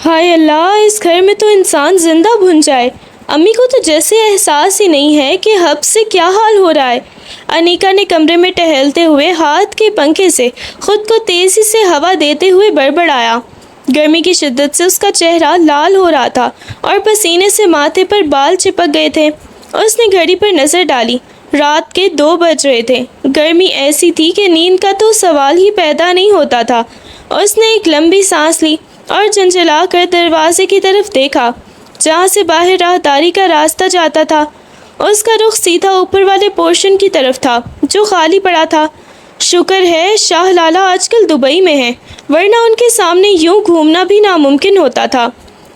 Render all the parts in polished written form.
ہائے اللہ، اس گھر میں تو انسان زندہ بھن جائے۔ امی کو تو جیسے احساس ہی نہیں ہے کہ حب سے کیا حال ہو رہا ہے۔ انیکا نے کمرے میں ٹہلتے ہوئے ہاتھ کے پنکھے سے خود کو تیزی سے ہوا دیتے ہوئے بڑبڑایا۔ گرمی کی شدت سے اس کا چہرہ لال ہو رہا تھا اور پسینے سے ماتھے پر بال چپک گئے تھے۔ اس نے گھڑی پر نظر ڈالی۔ رات کے 2 بج رہے تھے۔ گرمی ایسی تھی کہ نیند کا تو سوال ہی پیدا نہیں ہوتا تھا۔ اس نے ایک لمبی سانس لی اور جھنجھلا کر دروازے کی طرف دیکھا جہاں سے باہر راہداری کا راستہ جاتا تھا۔ اس کا رخ سیدھا اوپر والے پورشن کی طرف تھا جو خالی پڑا تھا۔ شکر ہے شاہ لالا آج کل دبئی میں ہیں، ورنہ ان کے سامنے یوں گھومنا بھی ناممکن ہوتا تھا۔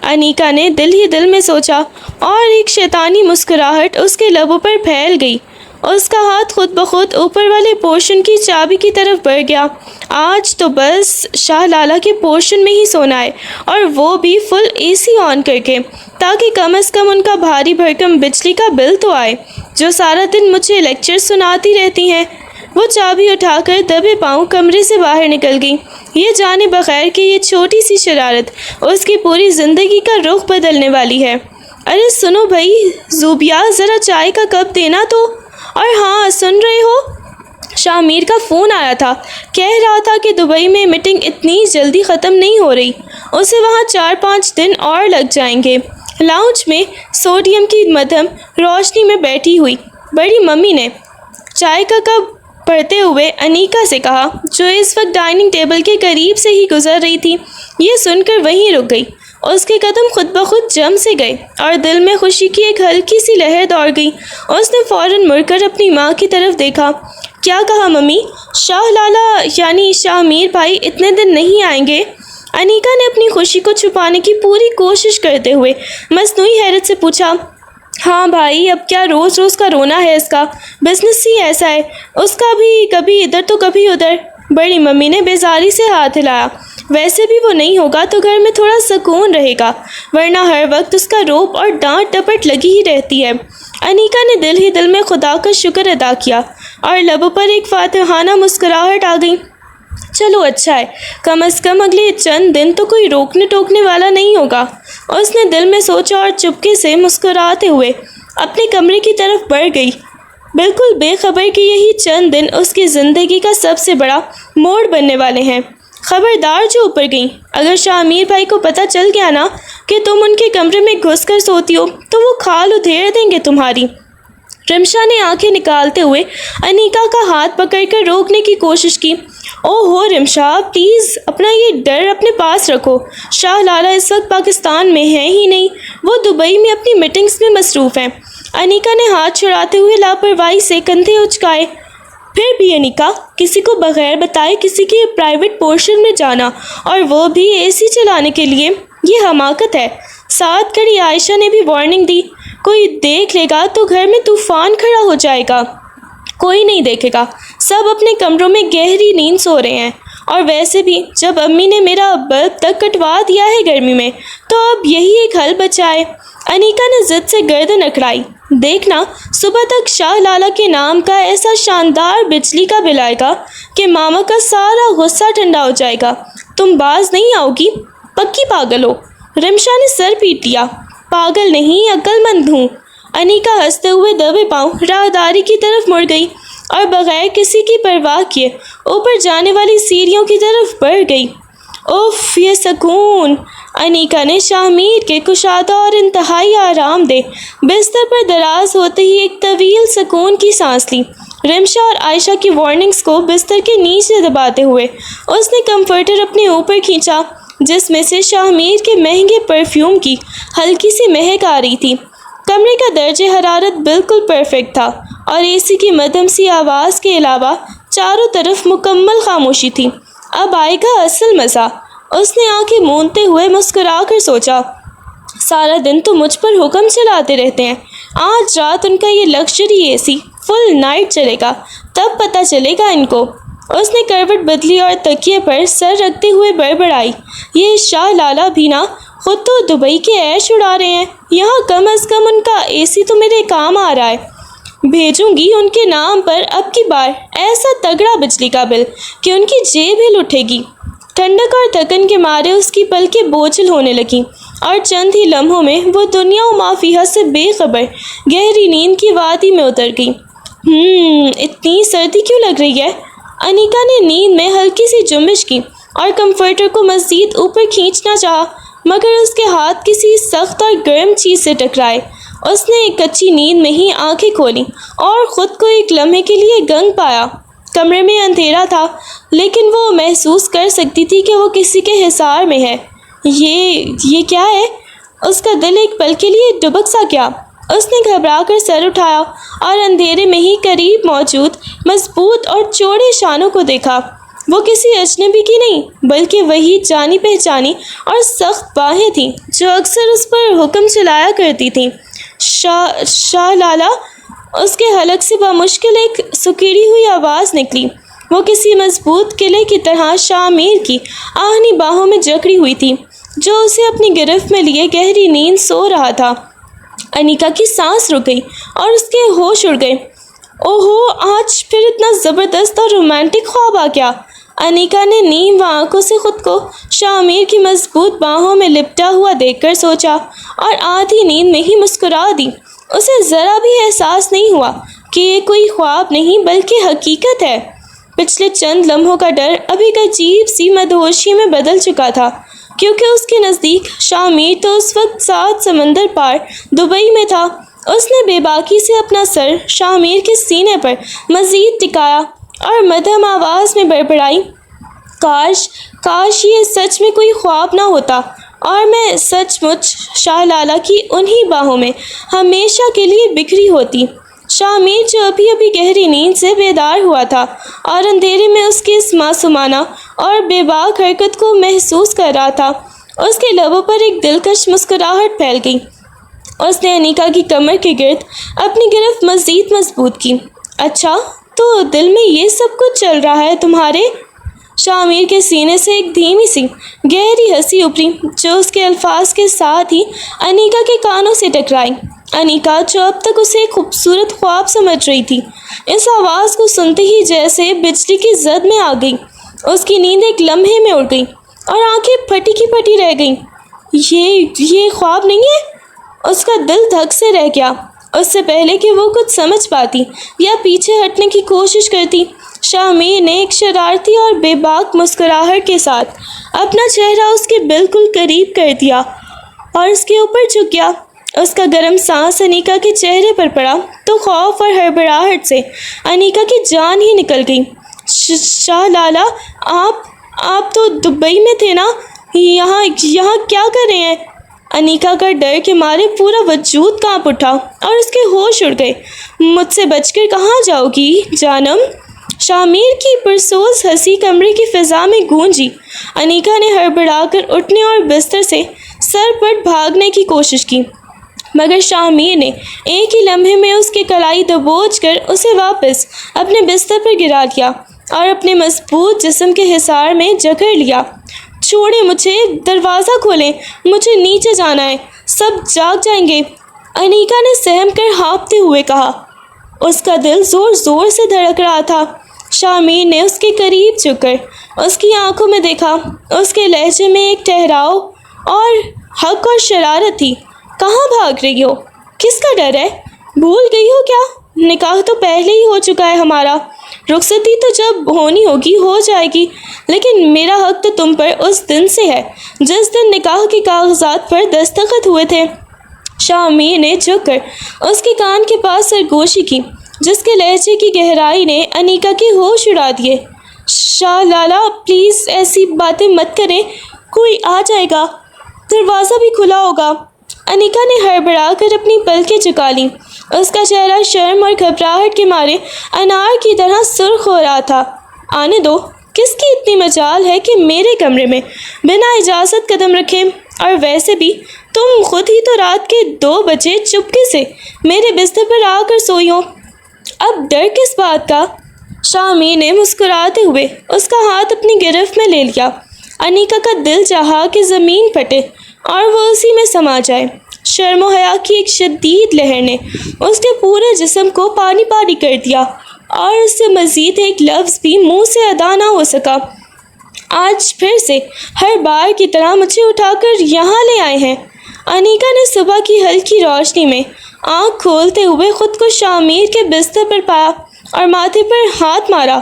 انیکا نے دل ہی دل میں سوچا اور ایک شیطانی مسکراہٹ اس کے لبوں پر پھیل گئی۔ اس کا ہاتھ خود بخود اوپر والے پورشن کی چابی کی طرف بڑھ گیا۔ آج تو بس شاہ لالا کے پورشن میں ہی سونا ہے، اور وہ بھی فل اے سی آن کر کے، تاکہ کم از کم ان کا بھاری بھرکم بجلی کا بل تو آئے، جو سارا دن مجھے لیکچر سناتی رہتی ہیں۔ وہ چابی اٹھا کر دبے پاؤں کمرے سے باہر نکل گئی، یہ جانے بغیر کہ یہ چھوٹی سی شرارت اس کی پوری زندگی کا رخ بدلنے والی ہے۔ ارے سنو بھائی زوبیا، ذرا چائے کا کپ دینا تو۔ اور ہاں، سن رہے ہو؟ شاہ میر کا فون آیا تھا، کہہ رہا تھا کہ دبئی میں میٹنگ اتنی جلدی ختم نہیں ہو رہی، اسے وہاں 4-5 دن اور لگ جائیں گے۔ لاؤنج میں سوڈیم کی مدھم روشنی میں بیٹھی ہوئی بڑی ممی نے چائے کا کپ پڑھتے ہوئے انیکا سے کہا، جو اس وقت ڈائننگ ٹیبل کے قریب سے ہی گزر رہی تھی۔ یہ سن کر وہیں رک گئی۔ اس کے قدم خود بخود جم سے گئے اور دل میں خوشی کی ایک ہلکی سی لہر دوڑ گئی۔ اس نے فوراً مڑ کر اپنی ماں کی طرف دیکھا۔ کیا کہا ممی؟ شاہ لالا یعنی شاہ میر بھائی اتنے دن نہیں آئیں گے؟ انیکا نے اپنی خوشی کو چھپانے کی پوری کوشش کرتے ہوئے مصنوعی حیرت سے پوچھا۔ ہاں بھائی، اب کیا روز روز کا رونا ہے، اس کا بزنس ہی ایسا ہے، اس کا بھی کبھی ادھر تو کبھی ادھر۔ بڑی ممی نے بیزاری سے ہاتھ ہلایا۔ ویسے بھی وہ نہیں ہوگا تو گھر میں تھوڑا سکون رہے گا، ورنہ ہر وقت اس کا روپ اور ڈانٹ ڈپٹ لگی ہی رہتی ہے۔ انیکا نے دل ہی دل میں خدا کا شکر ادا کیا اور لبوں پر ایک فاتحانہ مسکراہٹ آ گئی۔ چلو اچھا ہے، کم از کم اگلے چند دن تو کوئی روکنے ٹوکنے والا نہیں ہوگا، اس نے دل میں سوچا اور چپکے سے مسکراتے ہوئے اپنے کمرے کی طرف بڑھ گئی، بالکل بے خبر کہ یہی چند دن اس کی زندگی کا سب سے بڑا موڑ بننے والے ہیں۔ خبردار جو اوپر گئیں، اگر شاہ میر بھائی کو پتہ چل گیا نا کہ تم ان کے کمرے میں گھس کر سوتی ہو تو وہ کھال ادھیڑ دیں گے تمہاری۔ رمشا نے آنکھیں نکالتے ہوئے انیکا کا ہاتھ پکڑ کر روکنے کی کوشش کی۔ او ہو رمشا، پلیز اپنا یہ ڈر اپنے پاس رکھو۔ شاہ لالا اس وقت پاکستان میں ہیں ہی نہیں، وہ دبئی میں اپنی میٹنگز میں مصروف ہیں۔ انیکا نے ہاتھ چھڑاتے ہوئے لاپرواہی سے کندھے اچکائے۔ پھر بھی انیکا، کسی کو بغیر بتائے کسی کے پرائیویٹ پورشن میں جانا، اور وہ بھی اے سی چلانے کے لیے، یہ حماقت ہے۔ ساتھ کھڑی عائشہ نے بھی وارننگ دی، کوئی دیکھ لے گا تو گھر میں طوفان کھڑا ہو جائے گا۔ کوئی نہیں دیکھے گا، سب اپنے کمروں میں گہری نیند سو رہے ہیں، اور ویسے بھی جب امی نے میرا بلب تک کٹوا دیا ہے گرمی میں، تو اب یہی ایک حل بچا ہے۔ انیکا نے ضد سے گردن اکڑائی۔ دیکھنا، صبح تک شاہ لالا کے نام کا ایسا شاندار بجلی کا بل آئے گا کہ ماما کا سارا غصہ ٹھنڈا ہو جائے گا۔ تم باز نہیں آؤ گی، پکی پاگل ہو۔ رمشا نے سر پیٹ لیا۔ پاگل نہیں، عقل مند ہوں۔ انیکا ہنستے ہوئے دبے پاؤں راہداری کی طرف مڑ گئی اور بغیر کسی کی پرواہ کیے اوپر جانے والی سیڑھیوں کی طرف بڑھ گئی۔ اف، یہ سکون! انیکا نے شاہ میر کے کشادہ اور انتہائی آرام دہ بستر پر دراز ہوتے ہی ایک طویل سکون کی سانس لی۔ رمشا اور عائشہ کی وارننگز کو بستر کے نیچے دباتے ہوئے اس نے کمفرٹر اپنے اوپر کھینچا، جس میں سے شاہ میر کے مہنگے پرفیوم کی ہلکی سی مہک آ رہی تھی۔ کمرے کا درجہ حرارت بالکل پرفیکٹ تھا، اور اے سی کی مدھم سی آواز کے علاوہ چاروں طرف مکمل خاموشی تھی۔ اب آئے گا اصل مزہ، اس نے آنکھیں موندتے ہوئے مسکرا کر سوچا۔ سارا دن تو مجھ پر حکم چلاتے رہتے ہیں، آج رات ان کا یہ لگژری اے سی فل نائٹ چلے گا، تب پتہ چلے گا ان کو۔ اس نے کروٹ بدلی اور تکیے پر سر رکھتے ہوئے بڑبڑائی، یہ شاہ لالا بھی نا خود تو دبئی کے عیش اڑا رہے ہیں، یہاں کم از کم ان کا اے سی تو میرے کام آ رہا ہے۔ بھیجوں گی ان کے نام پر اب کی بار ایسا تگڑا بجلی کا بل کہ ان کی جیب ہی لٹے گی۔ ٹھنڈک اور تھکن کے مارے اس کی پلکیں بوجھل ہونے لگیں اور چند ہی لمحوں میں وہ دنیا و ما فیہا سے بے خبر گہری نیند کی وادی میں اتر گئی۔ اتنی سردی کیوں لگ رہی ہے؟ انیکا نے نیند میں ہلکی سی جنبش کی اور کمفرٹر کو مزید اوپر کھینچنا چاہا، مگر اس کے ہاتھ کسی سخت اور گرم چیز سے ٹکرائے۔ اس نے ایک کچی نیند میں ہی آنکھیں کھولیں اور خود کو ایک لمحے کے لیے گنگ پایا۔ کمرے میں اندھیرا تھا، لیکن وہ محسوس کر سکتی تھی کہ وہ کسی کے حصار میں ہے۔ یہ کیا ہے؟ اس کا دل ایک پل کے لیے ڈبک سا گیا۔ اس نے گھبرا کر سر اٹھایا اور اندھیرے میں ہی قریب موجود مضبوط اور چوڑے شانوں کو دیکھا۔ وہ کسی اجنبی کی نہیں، بلکہ وہی جانی پہچانی اور سخت باہیں تھیں جو اکثر اس پر حکم چلایا کرتی تھیں۔ شاہ لالا، اس کے حلق سے بمشکل ایک سکیڑی ہوئی آواز نکلی۔ وہ کسی مضبوط قلعے کی طرح شاہ میر کی آہنی باہوں میں جکڑی ہوئی تھی، جو اسے اپنی گرفت میں لیے گہری نیند سو رہا تھا۔ انیکا کی سانس رک گئی اور اس کے ہوش اڑ گئے۔ اوہو، آج پھر اتنا زبردست اور رومانٹک خواب آ گیا۔ انیکا نے نیم و آنکھوں سے خود کو شاہ میر کی مضبوط باہوں میں لپٹا ہوا دیکھ کر سوچا اور آدھی نیند میں ہی مسکرا دی۔ اسے ذرا بھی احساس نہیں ہوا کہ یہ کوئی خواب نہیں بلکہ حقیقت ہے۔ پچھلے چند لمحوں کا ڈر اب ایک عجیب سی مدہوشی میں بدل چکا تھا، کیونکہ اس کے نزدیک شاہ میر تو اس وقت 7 سمندر پار دبئی میں تھا۔ اس نے بے باکی سے اپنا سر شاہ میر کے سینے پر مزید ٹکایا اور مدھم آواز میں بڑبڑائی، کاش یہ سچ میں کوئی خواب نہ ہوتا اور میں سچ مچ شاہ لالا کی انہی باہوں میں ہمیشہ کے لیے بکھری ہوتی۔ شاہ میر جو ابھی گہری نیند سے بیدار ہوا تھا اور اندھیرے میں اس کی اس معصومانہ اور بے باک حرکت کو محسوس کر رہا تھا، اس کے لبوں پر ایک دلکش مسکراہٹ پھیل گئی۔ اس نے انیکا کی کمر کے گرد اپنی گرفت مزید مضبوط کی۔ اچھا، تو دل میں یہ سب کچھ چل رہا ہے تمہارے؟ شاہ میر کے سینے سے ایک دھیمی سی گہری ہنسی ابھری جو اس کے الفاظ کے ساتھ ہی انیکا کے کانوں سے ٹکرائی۔ انیکا، جو اب تک اسے ایک خوبصورت خواب سمجھ رہی تھی، اس آواز کو سنتے ہی جیسے بجلی کی زد میں آ گئی۔ اس کی نیند ایک لمحے میں اڑ گئی اور آنکھیں پھٹی کی پھٹی رہ گئیں۔ یہ خواب نہیں ہے؟ اس کا دل دھک سے رہ گیا۔ اس سے پہلے کہ وہ کچھ سمجھ پاتی یا پیچھے ہٹنے کی کوشش کرتی، شاہ میر نے ایک شرارتی اور بے باک مسکراہٹ کے ساتھ اپنا چہرہ اس کے بالکل قریب کر دیا اور اس کے اوپر جھک گیا۔ اس کا گرم سانس انیکا کے چہرے پر پڑا تو خوف اور ہڑبڑاہٹ سے انیکا کی جان ہی نکل گئی۔ شاہ لالا، آپ تو دبئی میں تھے نا؟ یہاں کیا کر رہے ہیں؟ انیکا کا ڈر کے مارے پورا وجود کانپ اٹھا اور اس کے ہوش اڑ گئے۔ مجھ سے بچ کر کہاں جاؤ گی جانم؟ شاہ میر کی پرسوز ہنسی کمرے کی فضا میں گونجی۔ انیکا نے ہڑبڑا کر اٹھنے اور بستر سے سر پٹ بھاگنے کی کوشش کی، مگر شاہ میر نے ایک ہی لمحے میں اس کے کلائی دبوچ کر اسے واپس اپنے بستر پر گرا دیا اور اپنے مضبوط جسم کے حصار میں جکڑ لیا۔ چھوڑیں مجھے، دروازہ کھولیں، مجھے نیچے جانا ہے، سب جاگ جائیں گے، انیکا نے سہم کر ہانپتے ہوئے کہا۔ اس کا دل زور زور سے دھڑک رہا تھا۔ شاہ میر نے اس کے قریب جھک کر اس کی آنکھوں میں دیکھا۔ اس کے لہجے میں ایک ٹھہراؤ اور حق اور شرارت تھی۔ کہاں بھاگ رہی ہو؟ کس کا ڈر ہے؟ بھول گئی ہو کیا؟ نکاح تو پہلے ہی ہو چکا ہے ہمارا، رخصتی تو جب ہونی ہوگی ہو جائے گی، لیکن میرا حق تو تم پر اس دن سے ہے جس دن نکاح کے کاغذات پر دستخط ہوئے تھے۔ شاہ میر نے جھک کر اس کے کان کے پاس سرگوشی کی، جس کے لہجے کی گہرائی نے انیکا کے ہوش اڑا دیے۔ شاہ لالا، پلیز ایسی باتیں مت کریں، کوئی آ جائے گا، دروازہ بھی کھلا ہوگا۔ انیکا نے ہڑبڑا کر اپنی پلکیں جھکا لیں۔ اس کا چہرہ شرم اور گھبراہٹ کے مارے انار کی طرح سرخ ہو رہا تھا۔ آنے دو، کس کی اتنی مجال ہے کہ میرے کمرے میں بنا اجازت قدم رکھیں؟ اور ویسے بھی تم خود ہی تو رات کے 2 بجے چپکے سے میرے بستر پر آ کر سوئی ہو، اب ڈر کس بات کا؟ شاہ میر نے مسکراتے ہوئے اس کا ہاتھ اپنی گرفت میں لے لیا۔ انیکا کا دل چاہا کہ زمین پھٹے اور وہ اسی میں سما جائے۔ شرم و حیا کی ایک شدید لہر نے اس کے پورے جسم کو پانی پانی کر دیا اور اس سے مزید ایک لفظ بھی منہ سے ادا نہ ہو سکا۔ آج پھر سے ہر بار کی طرح مجھے اٹھا کر یہاں لے آئے ہیں۔ انیکا نے صبح کی ہلکی روشنی میں آنکھ کھولتے ہوئے خود کو شامیر کے بستر پر پایا اور ماتھے پر ہاتھ مارا۔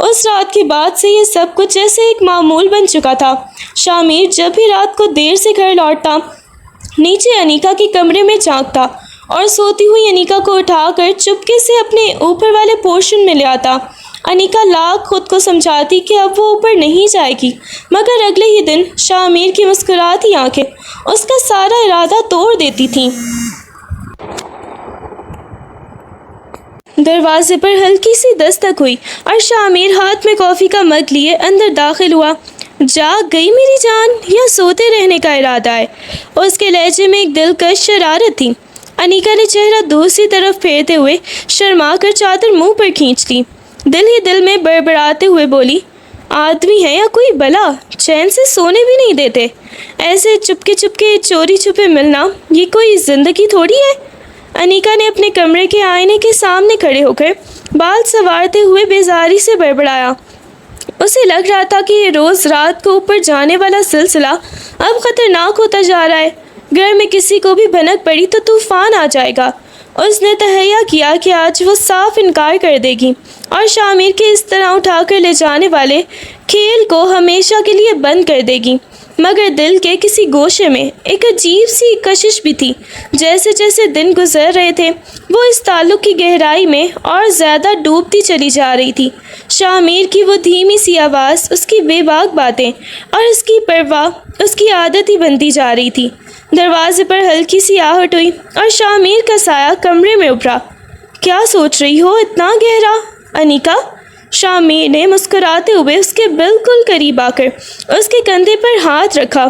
اس رات کے بعد سے یہ سب کچھ جیسے ایک معمول بن چکا تھا۔ شامیر جب بھی رات کو دیر سے گھر لوٹتا، نیچے انیکا کے کمرے میں جھانکتا اور سوتی ہوئی انیکا کو اٹھا کر چپکے سے اپنے اوپر والے پورشن میں لے آتا۔ انیکا لاکھ خود کو سمجھاتی کہ اب وہ اوپر نہیں جائے گی، مگر اگلے ہی دن شامیر کی مسکراتی آنکھیں اس کا سارا ارادہ توڑ دیتی تھیں۔ دروازے پر ہلکی سی دستک ہوئی اور شامیر ہاتھ میں کافی کا مگ لیے اندر داخل ہوا۔ جاگ گئی میری جان یا سوتے رہنے کا ارادہ ہے؟ اس کے لہجے میں ایک دلکش شرارت تھی۔ انیکا نے چہرہ دوسری طرف پھیرتے ہوئے شرما کر چادر منہ پر کھینچ لی۔ دل ہی دل میں بڑبڑاتے ہوئے بولی، آدمی ہے یا کوئی بلا، چین سے سونے بھی نہیں دیتے۔ ایسے چپکے چپکے چوری چھپے ملنا یہ کوئی زندگی تھوڑی ہے۔ انیکا نے اپنے کمرے کے آئینے کے سامنے کھڑے ہو کر بال سنوارتے ہوئے بیزاری سے بڑبڑایا۔ اسے لگ رہا تھا کہ یہ روز رات کو اوپر جانے والا سلسلہ اب خطرناک ہوتا جا رہا ہے۔ گھر میں کسی کو بھی بھنک پڑی تو طوفان آ جائے گا۔ اس نے تہیہ کیا کہ آج وہ صاف انکار کر دے گی اور شامیر کے اس طرح اٹھا کر لے جانے والے کھیل کو ہمیشہ کے لیے بند کر دے گی، مگر دل کے کسی گوشے میں ایک عجیب سی کشش بھی تھی۔ جیسے جیسے دن گزر رہے تھے وہ اس تعلق کی گہرائی میں اور زیادہ ڈوبتی چلی جا رہی تھی۔ شامیر کی وہ دھیمی سی آواز، اس کی بے باک باتیں اور اس کی پرواہ اس کی عادت ہی بنتی جا رہی تھی۔ دروازے پر ہلکی سی آہٹ ہوئی اور شامیر کا سایہ کمرے میں ابھرا۔ کیا سوچ رہی ہو اتنا گہرا انیکا؟ شامیر نے مسکراتے ہوئے اس کے بالکل قریب آ کر اس کے کندھے پر ہاتھ رکھا۔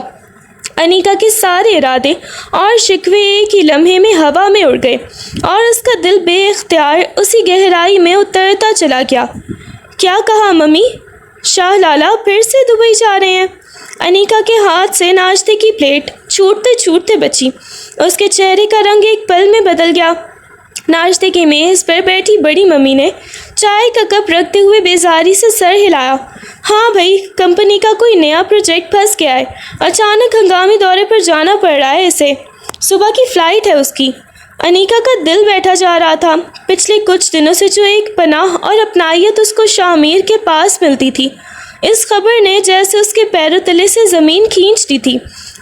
انیکا کے سارے ارادے اور شکوے ایک ہی لمحے میں ہوا میں اڑ گئے اور اس کا دل بے اختیار اسی گہرائی میں اترتا چلا گیا۔ کیا کہا ممی؟ شاہ لالا پھر سے دبئی جا رہے ہیں؟ انیکا کے ہاتھ سے ناشتے کی پلیٹ چھوٹتے چھوٹتے بچی۔ اس کے چہرے کا رنگ ایک پل میں بدل گیا۔ ناشتے کی میز پر بیٹھی بڑی ممی نے چائے کا کپ رکھتے ہوئے بیزاری سے سر ہلایا۔ ہاں بھائی، کمپنی کا کوئی نیا پروجیکٹ پھنس گیا ہے، اچانک ہنگامی دورے پر جانا پڑ رہا ہے اسے، صبح کی فلائٹ ہے اس کی۔ انیکا کا دل بیٹھا جا رہا تھا۔ پچھلے کچھ دنوں سے جو ایک پناہ اور اپنائیت اس کو شامیر کے پاس ملتی تھی، اس خبر نے جیسے اس کے پیروں تلے سے زمین کھینچ دی تھی۔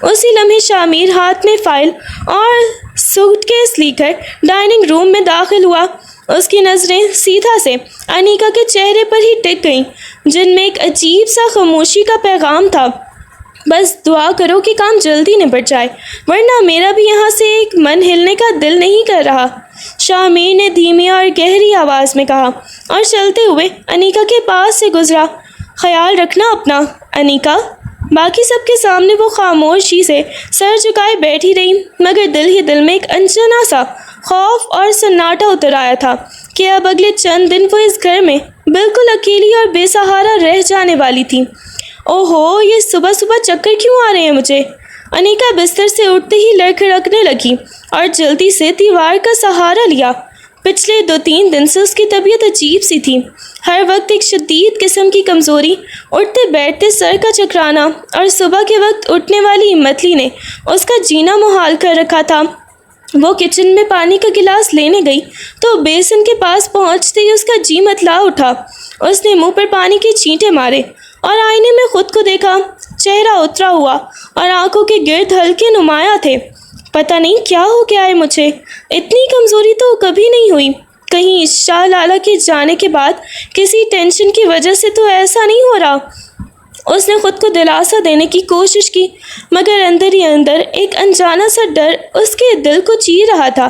اسی لمحے شامیر ہاتھ میں فائل اور سوٹ کیس لی کر ڈائننگ روم میں داخل ہوا۔ اس کی نظریں سیدھا سے انیکا کے چہرے پر ہی ٹک گئیں، جن میں ایک عجیب سا خاموشی کا پیغام تھا۔ بس دعا کرو کہ کام جلدی نپٹ جائے، ورنہ میرا بھی یہاں سے ایک من ہلنے کا دل نہیں کر رہا، شامیر نے دھیمی اور گہری آواز میں کہا اور چلتے ہوئے انیکا کے پاس سے گزرا۔ خیال رکھنا اپنا انیکا۔ باقی سب کے سامنے وہ خاموشی سے سر جھکائے بیٹھی رہی، مگر دل ہی دل میں ایک انجنا سا خوف اور سناٹا اتر آیا تھا کہ اب اگلے چند دن وہ اس گھر میں بالکل اکیلی اور بے سہارا رہ جانے والی تھی۔ اوہو، یہ صبح صبح چکر کیوں آ رہے ہیں مجھے؟ انیکا بستر سے اٹھتے ہی لڑکھڑکنے لگی اور جلدی سے دیوار کا سہارا لیا۔ پچھلے 2-3 دن سے اس کی طبیعت عجیب سی تھی۔ ہر وقت ایک شدید قسم کی کمزوری، اٹھتے بیٹھتے سر کا چکرانا اور صبح کے وقت اٹھنے والی متلی نے اس کا جینا محال کر رکھا تھا۔ وہ کچن میں پانی کا گلاس لینے گئی تو بیسن کے پاس پہنچتے ہی اس کا جی متلا اٹھا۔ اس نے منہ پر پانی کے چھینٹے مارے اور آئینے میں خود کو دیکھا۔ چہرہ اترا ہوا اور آنکھوں کے گرد ہلکے نمایاں تھے۔ پتہ نہیں کیا ہو گیا ہے مجھے، اتنی کمزوری تو کبھی نہیں ہوئی۔ کہیں شاہ لالا کے جانے کے بعد کسی ٹینشن کی وجہ سے تو ایسا نہیں ہو رہا؟ اس نے خود کو دلاسا دینے کی کوشش کی، مگر اندر ہی اندر ایک انجانا سا ڈر اس کے دل کو چیر رہا تھا،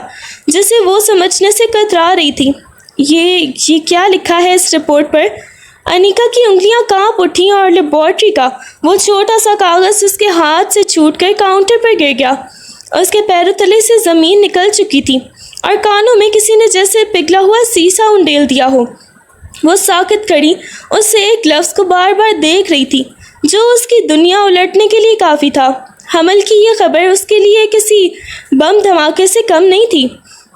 جسے وہ سمجھنے سے کترا رہی تھی۔ یہ کیا لکھا ہے اس رپورٹ پر؟ انیکا کی انگلیاں کانپ اٹھیں اور لیبارٹری کا وہ چھوٹا سا کاغذ اس کے ہاتھ سے چھوٹ کر کاؤنٹر پر گر گیا۔ اس کے پیروں تلے سے زمین نکل چکی تھی اور کانوں میں کسی نے جیسے پگھلا ہوا سیسا انڈیل دیا ہو۔ وہ ساکت کھڑی اس سے ایک لفظ کو بار بار دیکھ رہی تھی، جو اس کی دنیا الٹنے کے لیے کافی تھا۔ حمل کی یہ خبر اس کے لیے کسی بم دھماکے سے کم نہیں تھی۔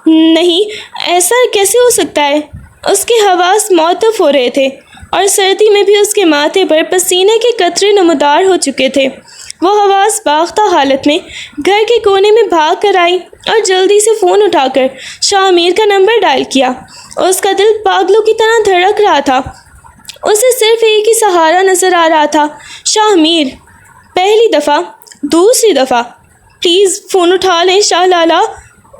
نہیں، ایسا کیسے ہو سکتا ہے؟ اس کے حواس معطوف ہو رہے تھے اور سردی میں بھی اس کے ماتھے پر پسینے کے قطرے نمودار ہو چکے تھے۔ وہ حواس باختہ حالت میں گھر کے کونے میں بھاگ کر آئی اور جلدی سے فون اٹھا کر شاہ میر کا نمبر ڈائل کیا۔ اس کا دل پاگلوں کی طرح دھڑک رہا تھا۔ اسے صرف ایک ہی سہارا نظر آ رہا تھا، شاہ میر۔ پہلی دفعہ، دوسری دفعہ، پلیز فون اٹھا لیں شاہ لالا۔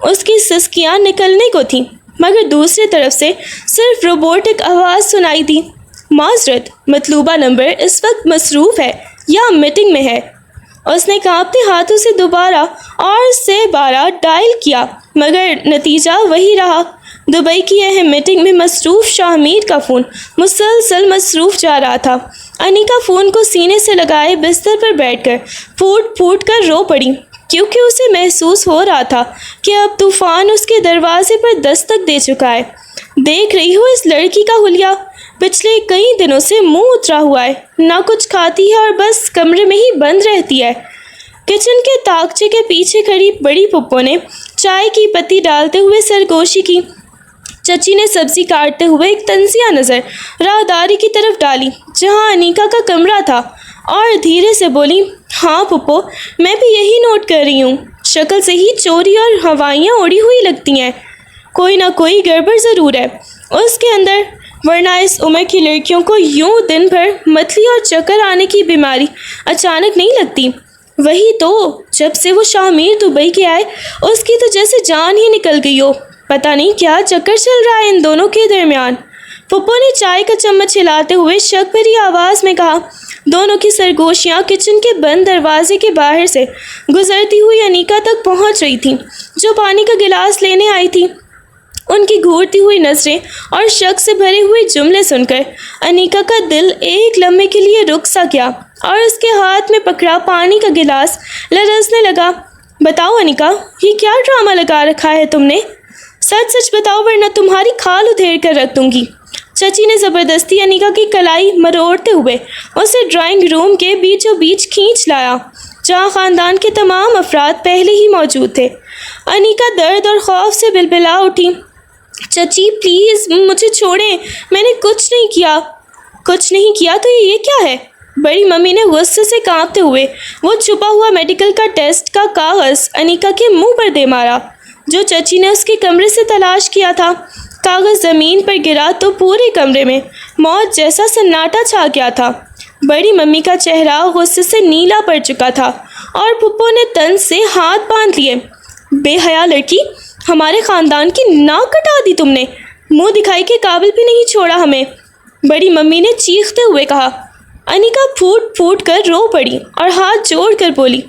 اس کی سسکیاں نکلنے کو تھیں، مگر دوسری طرف سے صرف روبوٹک آواز سنائی دی۔ معذرت، مطلوبہ نمبر اس وقت مصروف ہے یا میٹنگ میں ہے۔ اس نے کانپتے ہاتھوں سے دوبارہ اور سے بارہ ڈائل کیا، مگر نتیجہ وہی رہا۔ دبئی کی اہم میٹنگ میں مصروف شاہ میر کا فون مسلسل مصروف جا رہا تھا۔ انیکا فون کو سینے سے لگائے بستر پر بیٹھ کر پھوٹ پھوٹ کر رو پڑی، کیونکہ اسے محسوس ہو رہا تھا کہ اب طوفان اس کے دروازے پر دستک دے چکا ہے۔ دیکھ رہی ہو اس لڑکی کا حلیہ؟ پچھلے کئی دنوں سے منہ اترا ہوا ہے، نہ کچھ کھاتی ہے اور بس کمرے میں ہی بند رہتی ہے۔ کچن کے طاقچے کے پیچھے کھڑی بڑی پھپھو نے چائے کی پتی ڈالتے ہوئے سرگوشی کی۔ چچی نے سبزی کاٹتے ہوئے ایک تنزیہ نظر راہداری کی طرف ڈالی جہاں انیکا کا کمرہ تھا، اور دھیرے سے بولی، ہاں پھپھو، میں بھی یہی نوٹ کر رہی ہوں۔ شکل سے ہی چوری اور ہوائیاں اڑی ہوئی لگتی ہیں، کوئی نہ کوئی گڑبڑ ضرور ہے اس کے اندر، ورنہ اس عمر کی لڑکیوں کو یوں دن بھر متلی اور چکر آنے کی بیماری اچانک نہیں لگتی۔ وہی تو، جب سے وہ شاہ میر دبئی کے آئے اس کی تو جیسے جان ہی نکل گئی ہو، پتہ نہیں کیا چکر چل رہا ہے ان دونوں کے درمیان۔ پھپھو نے چائے کا چمچ ہلاتے ہوئے شک بھری آواز میں کہا۔ دونوں کی سرگوشیاں کچن کے بند دروازے کے باہر سے گزرتی ہوئی انیکا تک پہنچ رہی تھیں، جو پانی کا گلاس لینے آئی تھی۔ ان کی گھورتی ہوئی نظریں اور شک سے بھرے ہوئے جملے سن کر انیکا کا دل ایک لمحے کے لیے رک سا گیا اور اس کے ہاتھ میں پکڑا پانی کا گلاس لرزنے لگا۔ بتاؤ انیکا، یہ کیا ڈرامہ لگا رکھا ہے تم نے؟ سچ سچ بتاؤ ورنہ تمہاری کھال ادھیڑ کر رکھ دوں گی۔ چچی نے زبردستی انیکا کی کلائی مروڑتے ہوئے اسے ڈرائنگ روم کے بیچوں بیچ کھینچ لایا، جہاں خاندان کے تمام افراد پہلے ہی موجود تھے۔ انیکا درد اور خوف سے بلبلا اٹھی۔ چچی پلیز مجھے چھوڑیں، میں نے کچھ نہیں کیا۔ کچھ نہیں کیا تو یہ کیا ہے؟ بڑی ممی نے غصے سے کانپتے ہوئے وہ چھپا ہوا میڈیکل کا ٹیسٹ کا کاغذ انیکا کے منہ پر دے مارا، جو چچی نے اس کے کمرے سے تلاش کیا تھا۔ کاغذ زمین پر گرا تو پورے کمرے میں موت جیسا سناٹا چھا گیا تھا۔ بڑی ممی کا چہرہ غصے سے نیلا پڑ چکا تھا اور پھپھو نے طنز سے ہاتھ باندھ لیے۔ بے حیا لڑکی، ہمارے خاندان کی ناک کٹا دی تم نے، منہ دکھائی کے قابل بھی نہیں چھوڑا ہمیں، بڑی ممی نے چیختے ہوئے کہا۔ انیکا پھوٹ پھوٹ کر رو پڑی اور ہاتھ جوڑ کر بولی،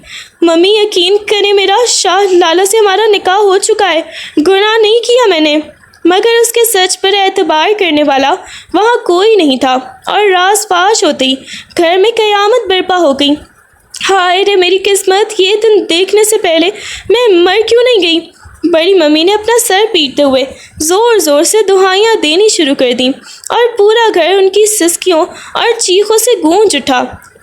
ممی یقین کریں میرا شاہ لالا سے ہمارا نکاح ہو چکا ہے، گناہ نہیں کیا میں نے۔ مگر اس کے سچ پر اعتبار کرنے والا وہاں کوئی نہیں تھا اور راز فاش ہوتے ہی گھر میں قیامت برپا ہو گئی۔ ہائے رے میری قسمت، یہ دن دیکھنے سے پہلے میں مر کیوں نہیں گئی؟ بڑی ممی نے اپنا سر پیٹتے ہوئے زور زور سے دہائیاں دینی شروع کر دیں اور پورا گھر ان کی سسکیوں اور چیخوں سے گونج اٹھا۔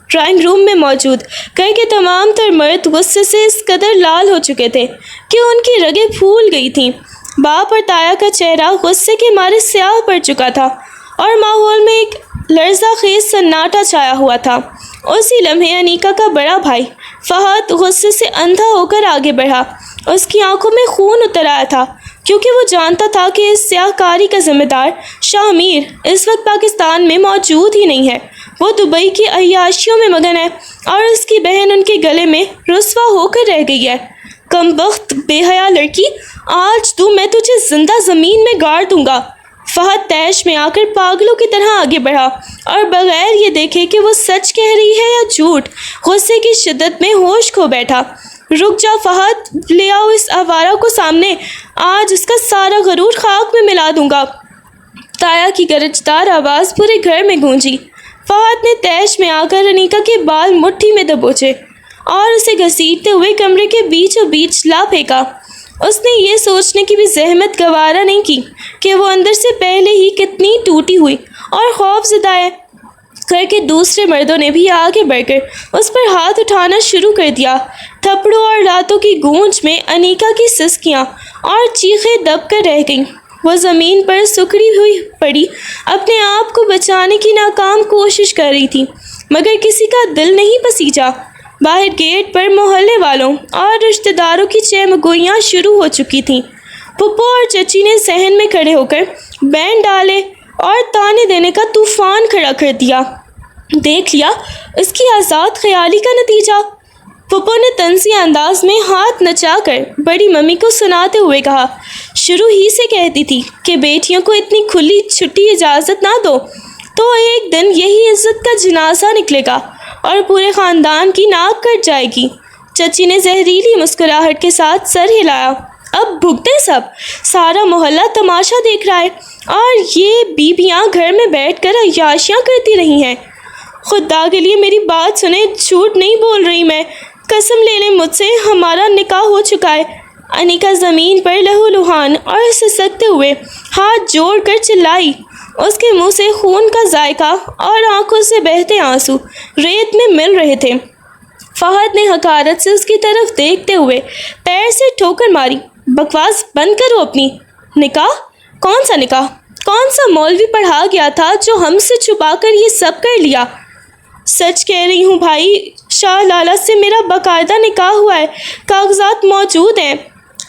ڈرائنگ روم میں موجود گھر کے تمام تر مرد غصے سے اس قدر لال ہو چکے تھے کہ ان کی رگیں پھول گئی تھیں۔ باپ اور تایا کا چہرہ غصے کے مارے سیاہ پڑ چکا تھا اور ماحول میں ایک لرزہ خیز سناٹا چھایا ہوا تھا۔ اسی لمحے انیکا کا بڑا بھائی فہد غصے سے اندھا ہو کر آگے بڑھا۔ اس کی آنکھوں میں خون اتر آیا تھا، کیونکہ وہ جانتا تھا کہ اس سیاہ کاری کا ذمہ دار شاہ میر اس وقت پاکستان میں موجود ہی نہیں ہے، وہ دبئی کی عیاشیوں میں مگن ہے اور اس کی بہن ان کے گلے میں رسوا ہو کر رہ گئی ہے۔ کمبخت بے حیا لڑکی، آج تو میں تجھے زندہ زمین میں گاڑ دوں گا۔ فہد تیش میں آ کر پاگلوں کی طرح آگے بڑھا اور بغیر یہ دیکھے کہ وہ سچ کہہ رہی ہے یا جھوٹ، غصے کی شدت میں ہوش کھو بیٹھا۔ رک جا فہد، لے آؤ اس آوارہ کو سامنے، آج اس کا سارا غرور خاک میں ملا دوں گا۔ تایا کی گرجدار آواز پورے گھر میں گونجی۔ فہد نے تیش میں آ کر انیکا کے بال مٹھی میں دبوچے اور اسے گھسیٹتے ہوئے کمرے کے بیچوں بیچ لا پھینکا۔ اس نے یہ سوچنے کی بھی زحمت گوارا نہیں کی کہ وہ اندر سے پہلے ہی کتنی ٹوٹی ہوئی اور خوف زدہ ہے۔ گھر کے دوسرے مردوں نے بھی آگے بڑھ کر اس پر ہاتھ اٹھانا شروع کر دیا۔ تھپڑوں اور لاتوں کی گونج میں انیکا کی سسکیاں اور چیخیں دب کر رہ گئیں۔ وہ زمین پر سکڑی ہوئی پڑی اپنے آپ کو بچانے کی ناکام کوشش کر رہی تھی، مگر کسی کا دل نہیں پسیجا۔ باہر گیٹ پر محلے والوں اور رشتہ داروں کی چہمگوئیاں شروع ہو چکی تھیں۔ پھپھو اور چچی نے صحن میں کھڑے ہو کر بینڈ ڈالے اور تانے دینے کا طوفان کھڑا کر دیا۔ دیکھ لیا اس کی آزاد خیالی کا نتیجہ؟ پھپھو نے طنزی انداز میں ہاتھ نچا کر بڑی ممی کو سناتے ہوئے کہا، شروع ہی سے کہتی تھی کہ بیٹیوں کو اتنی کھلی چھٹی اجازت نہ دو تو ایک دن یہی عزت کا جنازہ نکلے گا اور پورے خاندان کی ناک کٹ جائے گی۔ چچی نے زہریلی مسکراہٹ کے ساتھ سر ہلایا۔ اب بھگتے سب، سارا محلہ تماشا دیکھ رہا ہے اور یہ بیویاں گھر میں بیٹھ کر عیاشیاں کرتی رہی ہیں۔ خدا کے لیے میری بات سنیں، جھوٹ نہیں بول رہی میں، قسم لے لیں مجھ سے، ہمارا نکاح ہو چکا ہے۔ انیکا زمین پر لہو لہان اور سسکتے ہوئے ہاتھ جوڑ کر چلائی۔ اس کے منہ سے خون کا ذائقہ اور آنکھوں سے بہتے آنسو ریت میں مل رہے تھے۔ فہد نے حقارت سے اس کی طرف دیکھتے ہوئے پیر سے ٹھوکر ماری۔ بکواس بند کرو اپنی۔ نکاح؟ کون سا نکاح؟ کون سا مولوی پڑھا گیا تھا جو ہم سے چھپا کر یہ سب کر لیا؟ سچ کہہ رہی ہوں بھائی، شاہ لالہ سے میرا باقاعدہ نکاح ہوا ہے، کاغذات موجود ہیں۔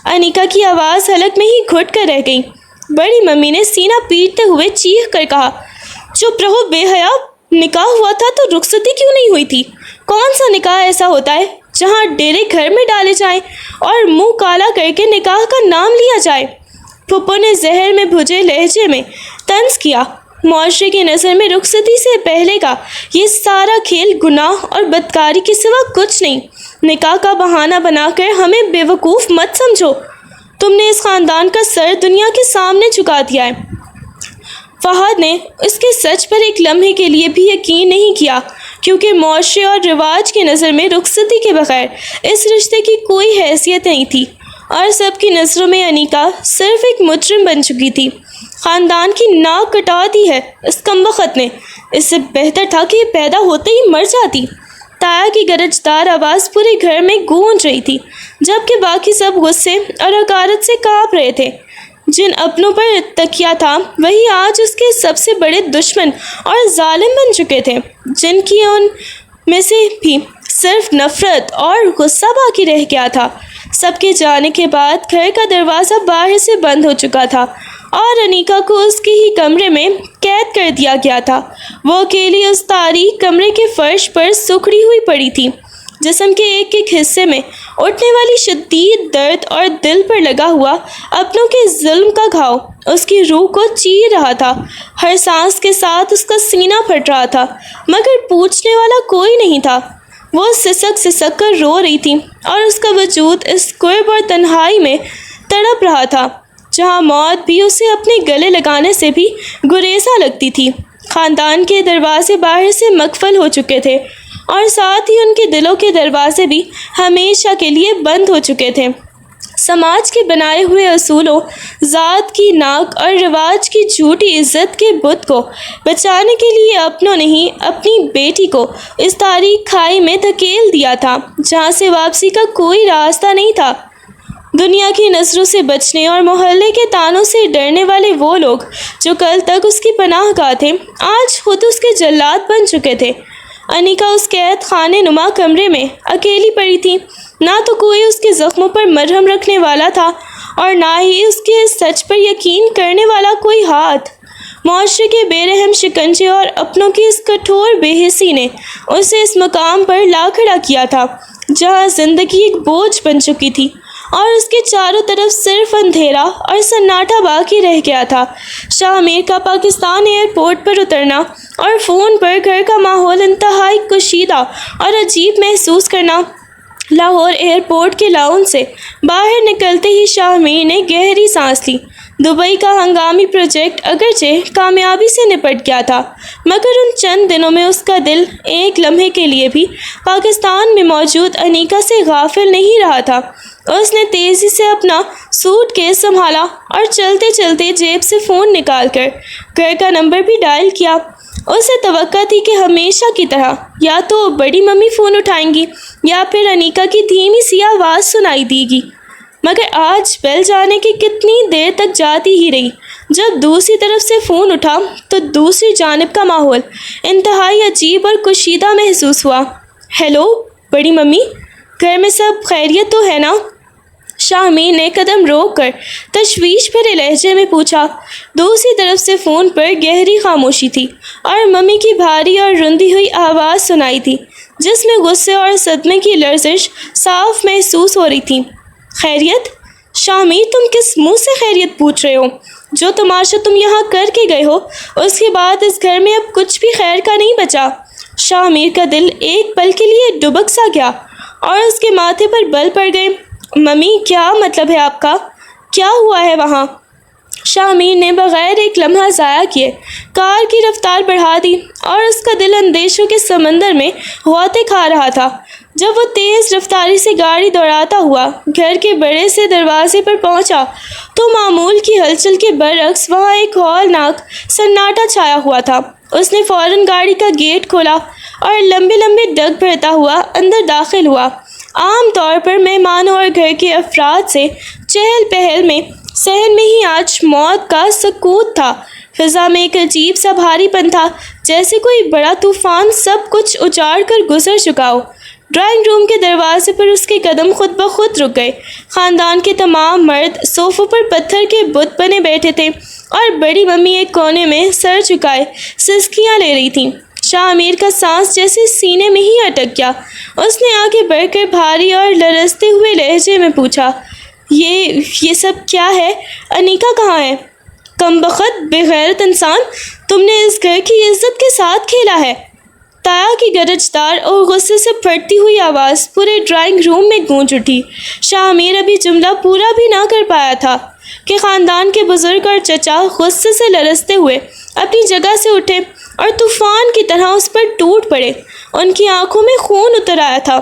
انیکا کی آواز حلق میں ہی گھٹ کر رہ گئی۔ بڑی ممی نے سینہ پیٹتے ہوئے چیخ کر کہا، چپ رہو بے حیا، نکاح ہوا تھا تو رخصتی کیوں نہیں ہوئی تھی؟ کون سا نکاح ایسا ہوتا ہے جہاں ڈیرے گھر میں ڈالے جائیں اور منہ کالا کر کے نکاح کا نام لیا جائے؟ پھپھو نے زہر میں بھجے لہجے میں طنز کیا، معاشرے کی نظر میں رخصتی سے پہلے کا یہ سارا کھیل گناہ اور بدکاری کے سوا کچھ نہیں۔ نکاح کا بہانہ بنا کر ہمیں بے وقوف مت سمجھو، تم نے اس خاندان کا سر دنیا کے سامنے جھکا دیا ہے۔ فہد نے اس کے سچ پر ایک لمحے کے لیے بھی یقین نہیں کیا، کیونکہ معاشرے اور رواج کی نظر میں رخصتی کے بغیر اس رشتے کی کوئی حیثیت نہیں تھی، اور سب کی نظروں میں انیکا صرف ایک مجرم بن چکی تھی۔ خاندان کی ناک کٹا دی ہے اس کمبخت نے، اس سے بہتر تھا کہ یہ پیدا ہوتے ہی مر جاتی۔ تایا کی گرجدار آواز پورے گھر میں گونج رہی تھی، جبکہ باقی سب غصے اور حقارت سے کانپ رہے تھے۔ جن اپنوں پر تکیہ تھا وہی آج اس کے سب سے بڑے دشمن اور ظالم بن چکے تھے، جن کی ان میں سے بھی صرف نفرت اور غصہ باقی رہ گیا تھا۔ سب کے جانے کے بعد گھر کا دروازہ باہر سے بند ہو چکا تھا اور انیکا کو اس کے ہی کمرے میں قید کر دیا گیا تھا۔ وہ اکیلی اس تاریک کمرے کے فرش پر سکڑی ہوئی پڑی تھی۔ جسم کے ایک ایک حصے میں اٹھنے والی شدید درد اور دل پر لگا ہوا اپنوں کے ظلم کا گھاؤ اس کی روح کو چیر رہا تھا۔ ہر سانس کے ساتھ اس کا سینہ پھٹ رہا تھا، مگر پوچھنے والا کوئی نہیں تھا۔ وہ سسک سسک کر رو رہی تھی اور اس کا وجود اس قرب اور تنہائی میں تڑپ رہا تھا جہاں موت بھی اسے اپنے گلے لگانے سے بھی گریزاں لگتی تھی۔ خاندان کے دروازے باہر سے مقفل ہو چکے تھے اور ساتھ ہی ان کے دلوں کے دروازے بھی ہمیشہ کے لیے بند ہو چکے تھے۔ سماج کے بنائے ہوئے اصولوں، ذات کی ناک اور رواج کی جھوٹی عزت کے بت کو بچانے کے لیے اپنوں نے ہی اپنی بیٹی کو اس تاریک کھائی میں دھکیل دیا تھا جہاں سے واپسی کا کوئی راستہ نہیں تھا۔ دنیا کی نظروں سے بچنے اور محلے کے طعنوں سے ڈرنے والے وہ لوگ جو کل تک اس کی پناہ گاہ تھے، آج خود اس کے جلاد بن چکے تھے۔ انیکا اس قید خانے نما کمرے میں اکیلی پڑی تھی، نہ تو کوئی اس کے زخموں پر مرہم رکھنے والا تھا اور نہ ہی اس کے سچ پر یقین کرنے والا کوئی ہاتھ۔ معاشرے کے بے رحم شکنجے اور اپنوں کی اس کٹھور بے حسی نے اسے اس مقام پر لا کھڑا کیا تھا جہاں زندگی ایک بوجھ بن چکی تھی اور اس کے چاروں طرف صرف اندھیرا اور سناٹا باقی رہ گیا تھا۔ شاہ میر کا پاکستان ایئرپورٹ پر اترنا اور فون پر گھر کا ماحول انتہائی کشیدہ اور عجیب محسوس کرنا۔ لاہور ایئرپورٹ کے لاؤنج سے باہر نکلتے ہی شاہ میر نے گہری سانس لی۔ دبئی کا ہنگامی پروجیکٹ اگرچہ کامیابی سے نپٹ گیا تھا، مگر ان چند دنوں میں اس کا دل ایک لمحے کے لیے بھی پاکستان میں موجود انیکا سے غافل نہیں رہا تھا۔ اس نے تیزی سے اپنا سوٹ کیس سنبھالا اور چلتے چلتے جیب سے فون نکال کر گھر کا نمبر بھی ڈائل کیا۔ اسے توقع تھی کہ ہمیشہ کی طرح یا تو بڑی ممی فون اٹھائیں گی یا پھر انیکا کی دھیمی سی آواز سنائی دے گی۔ مگر آج بیل جانے کی کتنی دیر تک جاتی ہی رہی۔ جب دوسری طرف سے فون اٹھا تو دوسری جانب کا ماحول انتہائی عجیب اور کشیدہ محسوس ہوا۔ ہیلو بڑی ممی، گھر میں سب خیریت تو ہے نا؟ شاہ امیر نے قدم روک کر تشویش بھرے لہجے میں پوچھا۔ دوسری طرف سے فون پر گہری خاموشی تھی اور ممی کی بھاری اور رندی ہوئی آواز سنائی تھی، جس میں غصے اور صدمے کی لرزش صاف محسوس ہو رہی تھی۔ خیریت؟ شاہ امیر، تم کس منہ سے خیریت پوچھ رہے ہو؟ جو تماشا تم یہاں کر کے گئے ہو، اس کے بعد اس گھر میں اب کچھ بھی خیر کا نہیں بچا۔ شاہ امیر کا دل ایک پل کے لیے ڈبک سا گیا اور اس کے ماتھے پر بل پڑ گئے۔ ممی، کیا مطلب ہے آپ کا؟ کیا ہوا ہے وہاں؟ شاہ امیر نے بغیر ایک لمحہ ضائع کیے کار کی رفتار بڑھا دی اور اس کا دل اندیشوں کے سمندر میں غوطے کھا رہا تھا۔ جب وہ تیز رفتاری سے گاڑی دوڑاتا ہوا گھر کے بڑے سے دروازے پر پہنچا تو معمول کی ہلچل کے برعکس وہاں ایک ہولناک سناٹا چھایا ہوا تھا۔ اس نے فوراً گاڑی کا گیٹ کھولا اور لمبے لمبے ڈگ بھرتا ہوا اندر داخل ہوا۔ عام طور پر مہمانوں اور گھر کے افراد سے چہل پہل میں صحن میں ہی آج موت کا سکوت تھا۔ فضا میں ایک عجیب سا بھاری پن تھا، جیسے کوئی بڑا طوفان سب کچھ اجاڑ کر گزر چکا ہو۔ ڈرائنگ روم کے دروازے پر اس کے قدم خود بخود رک گئے۔ خاندان کے تمام مرد صوفوں پر پتھر کے بت بنے بیٹھے تھے اور بڑی ممی ایک کونے میں سر جھکائے سسکیاں لے رہی تھیں۔ شاہ امیر کا سانس جیسے سینے میں ہی اٹک گیا۔ اس نے آگے بڑھ کر بھاری اور لرزتے ہوئے لہجے میں پوچھا، یہ سب کیا ہے؟ انیکا کہاں ہے؟ کمبخت بے غیرت انسان، تم نے اس گھر کی عزت کے ساتھ کھیلا ہے۔ تایا کی گرجدار اور غصے سے پھٹتی ہوئی آواز پورے ڈرائنگ روم میں گونج اٹھی۔ شاہ امیر ابھی جملہ پورا بھی نہ کر پایا تھا کہ خاندان کے بزرگ اور چچا غصے سے لرزتے ہوئے اپنی جگہ سے اٹھے اور طوفان کی طرح اس پر ٹوٹ پڑے۔ ان کی آنکھوں میں خون اتر آیا تھا۔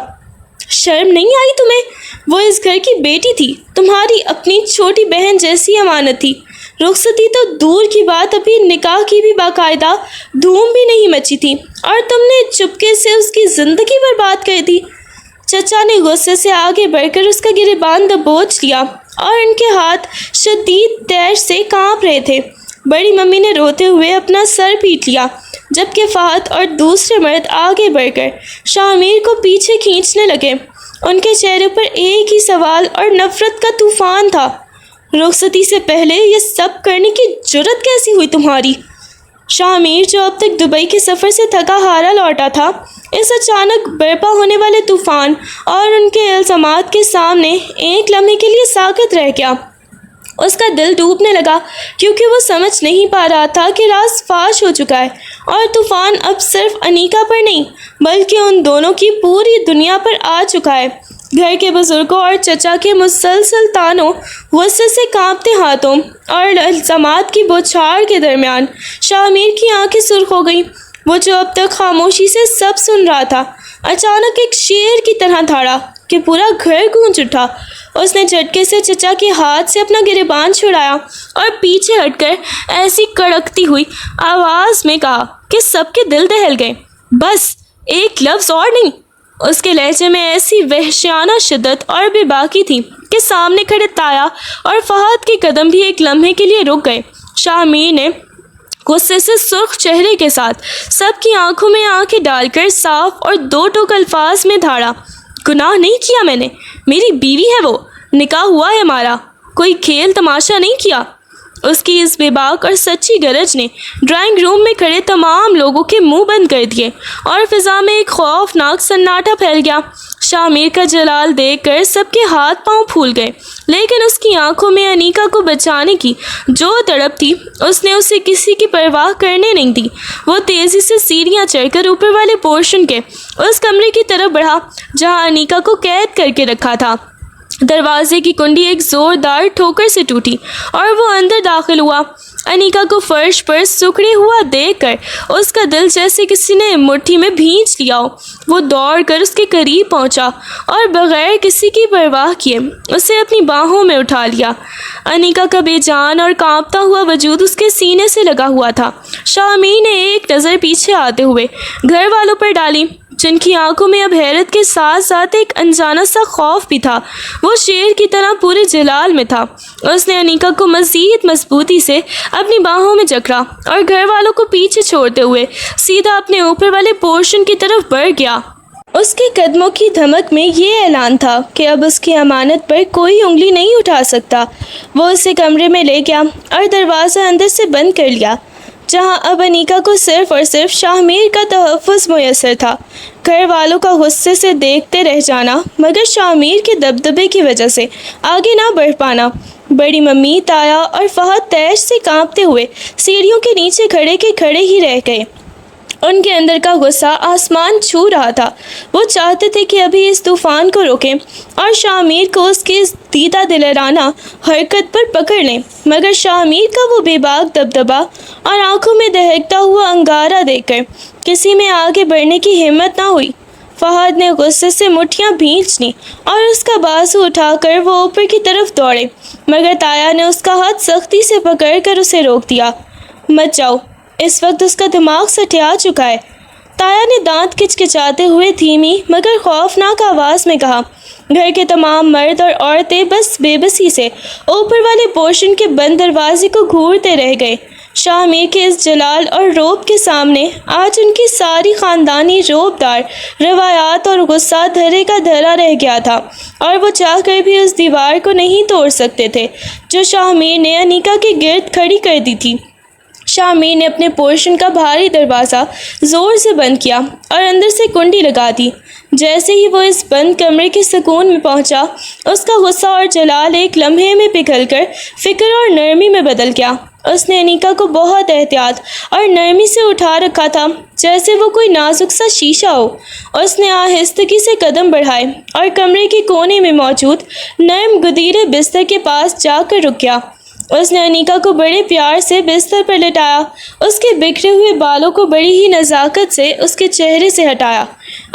شرم نہیں آئی تمہیں؟ وہ اس گھر کی بیٹی تھی، تمہاری اپنی چھوٹی بہن جیسی امانت تھی۔ رخصتی تو دور کی بات، ابھی نکاح کی بھی باقاعدہ دھوم بھی نہیں مچی تھی اور تم نے چپکے سے اس کی زندگی برباد کر دی۔ چچا نے غصے سے آگے بڑھ کر اس کا گریبان دبوچ لیا اور ان کے ہاتھ شدید تیش سے کانپ رہے تھے۔ بڑی ممی نے روتے ہوئے اپنا سر پیٹ لیا، جبکہ فہد اور دوسرے مرد آگے بڑھ کر شاہ امیر کو پیچھے کھینچنے لگے۔ ان کے چہرے پر ایک ہی سوال اور نفرت کا طوفان تھا۔ رخصتی سے پہلے یہ سب کرنے کی جرت کیسی ہوئی تمہاری؟ شاہ امیر، جو اب تک دبئی کے سفر سے تھکا ہارا لوٹا تھا، اس اچانک برپا ہونے والے طوفان اور ان کے الزامات کے سامنے ایک لمحے کے لیے ساکت رہ گیا۔ اس کا دل ڈوبنے لگا، کیونکہ وہ سمجھ نہیں پا رہا تھا کہ راز فاش ہو چکا ہے اور طوفان اب صرف انیکا پر نہیں بلکہ ان دونوں کی پوری دنیا پر آ چکا ہے۔ گھر کے بزرگوں اور چچا کے مسلسل تانوں، غصے سے کانپتے ہاتھوں اور الزامات کی بوچھاڑ کے درمیان شاہ امیر کی آنکھیں سرخ ہو گئیں۔ وہ جو اب تک خاموشی سے سب سن رہا تھا، اچانک ایک شیر کی طرح دھاڑا کہ پورا گھر گونج اٹھا۔ اس نے جھٹکے سے چچا کے ہاتھ سے اپنا گریبان چھڑایا اور پیچھے ہٹ کر ایسی کڑکتی ہوئی آواز میں کہا کہ سب کے دل دہل گئے، بس ایک لفظ اور نہیں۔ اس کے لہجے میں ایسی وحشیانہ شدت اور بے باکی تھی کہ سامنے کھڑے تایا اور فہد کے قدم بھی ایک لمحے کے لیے رک گئے۔ شاہ امیر نے غصے سے سرخ چہرے کے ساتھ سب کی آنکھوں میں آنکھیں ڈال کر صاف اور دو ٹوک الفاظ میں دھاڑا، گناہ نہیں کیا میں نے، میری بیوی ہے وہ، نکاح ہوا ہے ہمارا، کوئی کھیل تماشا نہیں کیا۔ اس کی اس بے باک اور سچی گرج نے ڈرائنگ روم میں کھڑے تمام لوگوں کے منہ بند کر دیے اور فضا میں ایک خوفناک سناٹا پھیل گیا۔ شاہ امیر کا جلال دیکھ کر سب کے ہاتھ پاؤں پھول گئے، لیکن اس کی آنکھوں میں انیکا کو بچانے کی جو تڑپ تھی، اس نے اسے کسی کی پرواہ کرنے نہیں دی۔ وہ تیزی سے سیڑھیاں چڑھ کر اوپر والے پورشن کے اس کمرے کی طرف بڑھا جہاں انیکا کو قید کر کے رکھا تھا۔ دروازے کی کنڈی ایک زوردار ٹھوکر سے ٹوٹی اور وہ اندر داخل ہوا۔ انیکا کو فرش پر سکڑے ہوا دیکھ کر اس کا دل جیسے کسی نے مٹھی میں بھینچ لیا ہو۔ وہ دوڑ کر اس کے قریب پہنچا اور بغیر کسی کی پرواہ کیے اسے اپنی باہوں میں اٹھا لیا۔ انیکا کا بے جان اور کانپتا ہوا وجود اس کے سینے سے لگا ہوا تھا۔ شاہ امیر نے ایک نظر پیچھے آتے ہوئے گھر والوں پر ڈالی جن کی آنکھوں میں اب حیرت کے ساتھ ساتھ ایک انجانا سا خوف بھی تھا۔ وہ شیر کی طرح پورے جلال میں تھا۔ اس نے انیکا کو مزید مضبوطی سے اپنی باہوں میں جکڑا اور گھر والوں کو پیچھے چھوڑتے ہوئے سیدھا اپنے اوپر والے پورشن کی طرف بڑھ گیا۔ اس کے قدموں کی دھمک میں یہ اعلان تھا کہ اب اس کی امانت پر کوئی انگلی نہیں اٹھا سکتا۔ وہ اسے کمرے میں لے گیا اور دروازہ اندر سے بند کر لیا، جہاں اب انیکا کو صرف اور صرف شاہ میر کا تحفظ میسر تھا۔ گھر والوں کا غصے سے دیکھتے رہ جانا، مگر شاہ میر کے دبدبے کی وجہ سے آگے نہ بڑھ پانا۔ بڑی ممی، تایا اور فہد تیش سے کانپتے ہوئے سیڑھیوں کے نیچے کھڑے ہی رہ گئے۔ ان کے اندر کا غصہ آسمان چھو رہا تھا۔ وہ چاہتے تھے کہ ابھی اس طوفان کو روکیں اور شاہ میر کو اس کی دیدہ دلرانہ حرکت پر پکڑ لیں، مگر شاہ میر کا وہ بے باک دبدبا اور آنکھوں میں دہکتا ہوا انگارہ دیکھ کر کسی میں آگے بڑھنے کی ہمت نہ ہوئی۔ فہد نے غصے سے مٹھیاں بھینچ لیں اور اس کا بازو اٹھا کر وہ اوپر کی طرف دوڑے، مگر تایا نے اس کا ہاتھ سختی سے پکڑ کر اسے روک دیا۔ مت جاؤ، اس وقت اس کا دماغ سٹیا چکا ہے، تایا نے دانت کچکچاتے ہوئے دھیمی مگر خوفناک آواز میں کہا۔ گھر کے تمام مرد اور عورتیں بس بے بسی سے اوپر والے پورشن کے بند دروازے کو گھورتے رہ گئے۔ شاہ میر کے اس جلال اور روب کے سامنے آج ان کی ساری خاندانی روب دار روایات اور غصہ دھرے کا دھرا رہ گیا تھا، اور وہ چاہ کر بھی اس دیوار کو نہیں توڑ سکتے تھے جو شاہ میر نے انیکا کے گرد کھڑی کر دی تھی۔ شاہ میر نے اپنے پورشن کا بھاری دروازہ زور سے بند کیا اور اندر سے کنڈی لگا دی۔ جیسے ہی وہ اس بند کمرے کے سکون میں پہنچا، اس کا غصہ اور جلال ایک لمحے میں پگھل کر فکر اور نرمی میں بدل گیا۔ اس نے انیکا کو بہت احتیاط اور نرمی سے اٹھا رکھا تھا، جیسے وہ کوئی نازک سا شیشہ ہو۔ اس نے آہستگی سے قدم بڑھائے اور کمرے کے کونے میں موجود نرم گدیرے بستر کے پاس جا کر رک گیا۔ اس نے انیکا کو بڑے پیار سے بستر پر لٹایا، اس کے بکھرے ہوئے بالوں کو بڑی ہی نزاکت سے اس کے چہرے سے ہٹایا۔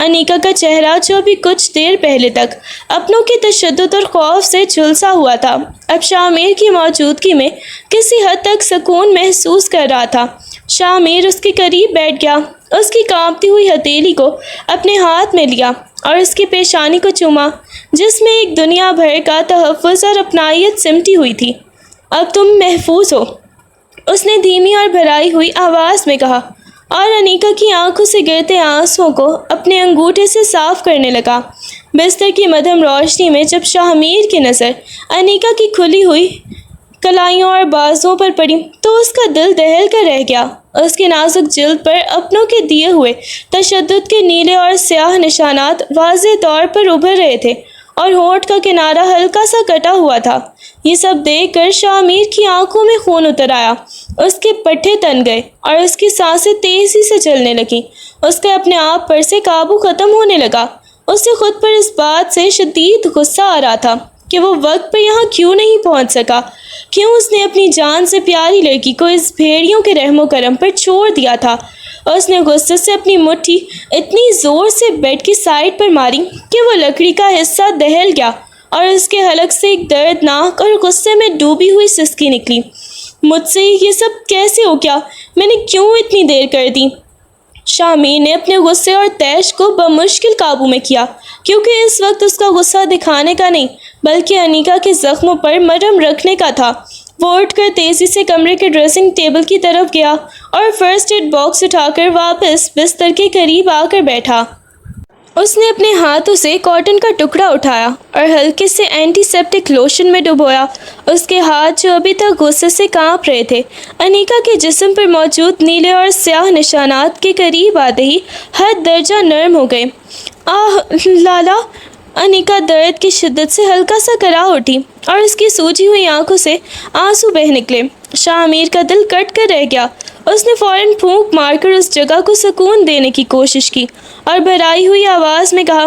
انیکا کا چہرہ، جو ابھی کچھ دیر پہلے تک اپنوں کے تشدد اور خوف سے جھلسا ہوا تھا، اب شاہ میر کی موجودگی میں کسی حد تک سکون محسوس کر رہا تھا۔ شاہ میر اس کے قریب بیٹھ گیا، اس کی کانپتی ہوئی ہتھیلی کو اپنے ہاتھ میں لیا اور اس کی پیشانی کو چوما، جس میں ایک دنیا بھر کا تحفظ اور اپنائیت سمٹی ہوئی تھی۔ اب تم محفوظ ہو، اس نے دھیمی اور بھرائی ہوئی آواز میں کہا، اور انیکا کی آنکھوں سے گرتے آنسوؤں کو اپنے انگوٹھے سے صاف کرنے لگا۔ بستر کی مدھم روشنی میں جب شاہ میر کی نظر انیکا کی کھلی ہوئی کلائیوں اور بازوؤں پر پڑی تو اس کا دل دہل کر رہ گیا۔ اس کی نازک جلد پر اپنوں کے دیے ہوئے تشدد کے نیلے اور سیاہ نشانات واضح طور پر ابھر رہے تھے، اور ہونٹ کا کنارہ ہلکا سا کٹا ہوا تھا۔ یہ سب دیکھ کر شاہ میر کی آنکھوں میں خون اتر آیا، اس کے پٹھے تن گئے اور اس کی سانسیں تیزی سے چلنے لگیں۔ اس کے اپنے آپ پر سے قابو ختم ہونے لگا۔ اسے خود پر اس بات سے شدید غصہ آ رہا تھا کہ وہ وقت پر یہاں کیوں نہیں پہنچ سکا، کیوں اس نے اپنی جان سے پیاری لڑکی کو اس بھیڑیوں کے رحم و کرم پر چھوڑ دیا تھا۔ اس نے غصے سے اپنی مٹھی اتنی زور سے بیڈ کی سائڈ پر ماری کہ وہ لکڑی کا حصہ دہل گیا اور اس کے حلق سے ایک دردناک اور غصے میں ڈوبی ہوئی سسکی نکلی۔ مجھ سے یہ سب کیسے ہو گیا؟ میں نے کیوں اتنی دیر کر دی؟ شاہ میر نے اپنے غصے اور طیش کو بمشکل قابو میں کیا، کیونکہ اس وقت اس کا غصہ دکھانے کا نہیں بلکہ انیکا کے زخموں پر مرہم رکھنے کا تھا۔ وہ اٹھ کر تیزی سے کمرے کے ڈریسنگ ٹیبل کی طرف گیا اور فرسٹ ایڈ باکس اٹھا کر واپس بستر کے قریب آ کر بیٹھا۔ اس نے اپنے ہاتھوں سے کاٹن کا ٹکڑا اٹھایا اور ہلکے سے اینٹی سیپٹک لوشن میں ڈبویا۔ اس کے ہاتھ، جو ابھی تک غصے سے کانپ رہے تھے، انیکا کے جسم پر موجود نیلے اور سیاہ نشانات کے قریب آتے ہی حد درجہ نرم ہو گئے۔ آہ لالا! انیکا درد کی شدت سے ہلکا سا کرا اٹھی اور اس کی سوجی ہوئی آنکھوں سے آنسو بہہ نکلے۔ شاہ میر کا دل کٹ کر رہ گیا۔ اس نے فوراً پھونک مار کر اس جگہ کو سکون دینے کی کوشش کی اور بھرائی ہوئی آواز میں کہا،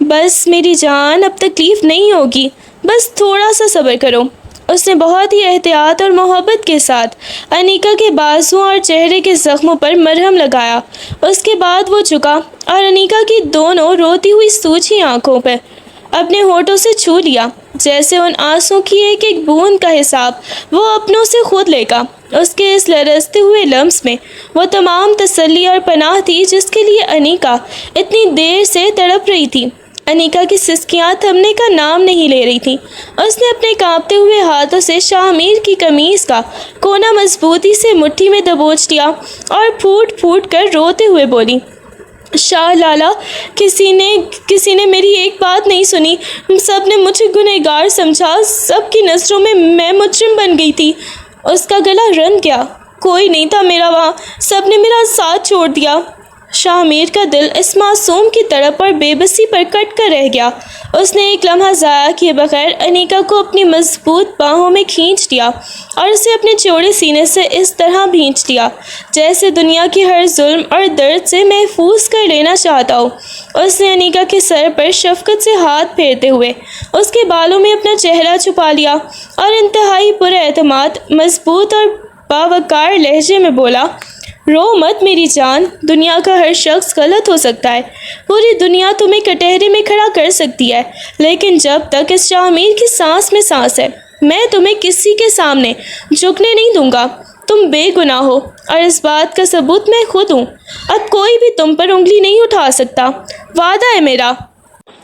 بس میری جان، اب تکلیف نہیں ہوگی، بس تھوڑا سا صبر کرو۔ اس نے بہت ہی احتیاط اور محبت کے ساتھ انیکا کے بازوؤں اور چہرے کے زخموں پر مرہم لگایا۔ اس کے بعد وہ جھکا اور انیکا کی دونوں روتی ہوئی سوجھی آنکھوں پر اپنے ہونٹوں سے چھو لیا، جیسے ان آنسوؤں کی ایک ایک بوند کا حساب وہ اپنوں سے خود لے گا۔ اس کے اس لرزتے ہوئے لمس میں وہ تمام تسلی اور پناہ تھی جس کے لیے انیکا اتنی دیر سے تڑپ رہی تھی۔ انیکا کی سسکیاں تھمنے کا نام نہیں لے رہی تھیں۔ اس نے اپنے کانپتے ہوئے ہاتھوں سے شاہ میر کی قمیض کا کونا مضبوطی سے مٹھی میں دبوچ لیا اور پھوٹ پھوٹ کر روتے ہوئے بولی، شاہ لالا، کسی نے میری ایک بات نہیں سنی، سب نے مجھے گنہگار سمجھا، سب کی نظروں میں مجرم بن گئی تھی۔ اس کا گلا رن گیا، کوئی نہیں تھا میرا وہاں، سب نے میرا ساتھ چھوڑ دیا۔ شاہ میر کا دل اس معصوم کی تڑپ اور بے بسی پر کٹ کر رہ گیا۔ اس نے ایک لمحہ ضائع کیے بغیر انیکا کو اپنی مضبوط باہوں میں کھینچ لیا اور اسے اپنے چوڑے سینے سے اس طرح بھینچ لیا جیسے دنیا کی ہر ظلم اور درد سے محفوظ کر لینا چاہتا ہو۔ اس نے انیکا کے سر پر شفقت سے ہاتھ پھیرتے ہوئے اس کے بالوں میں اپنا چہرہ چھپا لیا اور انتہائی پر اعتماد، مضبوط اور باوقار لہجے میں بولا، رو مت میری جان، دنیا کا ہر شخص غلط ہو سکتا ہے، پوری دنیا تمہیں کٹہرے میں کھڑا کر سکتی ہے، لیکن جب تک اس شاہ میر کی سانس میں سانس ہے میں تمہیں کسی کے سامنے جھکنے نہیں دوں گا۔ تم بے گناہ ہو اور اس بات کا ثبوت میں خود ہوں۔ اب کوئی بھی تم پر انگلی نہیں اٹھا سکتا، وعدہ ہے میرا۔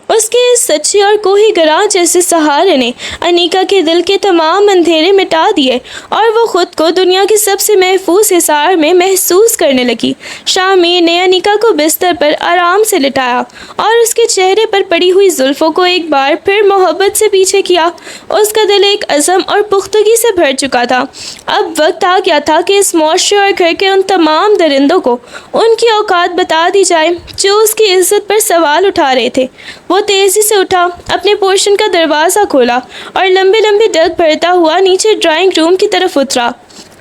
اس کے اس سچے اور کوہی گراں جیسے سہارے نے انیکا کے دل کے تمام اندھیرے مٹا دیے اور وہ خود کو دنیا کے سب سے محفوظ حصار میں محسوس کرنے لگی۔ شاہ میر نے انیکا کو بستر پر آرام سے لٹایا اور اس کے چہرے پر پڑی ہوئی زلفوں کو ایک بار پھر محبت سے پیچھے کیا۔ اس کا دل ایک عزم اور پختگی سے بھر چکا تھا۔ اب وقت آ گیا تھا کہ اس معاشرے اور گھر کے ان تمام درندوں کو ان کی اوقات بتا دی جائے جو اس کی عزت پر سوال اٹھا رہے تھے۔ وہ تیزی سے اٹھا، اپنے پورشن کا دروازہ کھولا اور لمبے لمبے ڈگ بھرتا ہوا نیچے ڈرائنگ روم کی طرف اترا،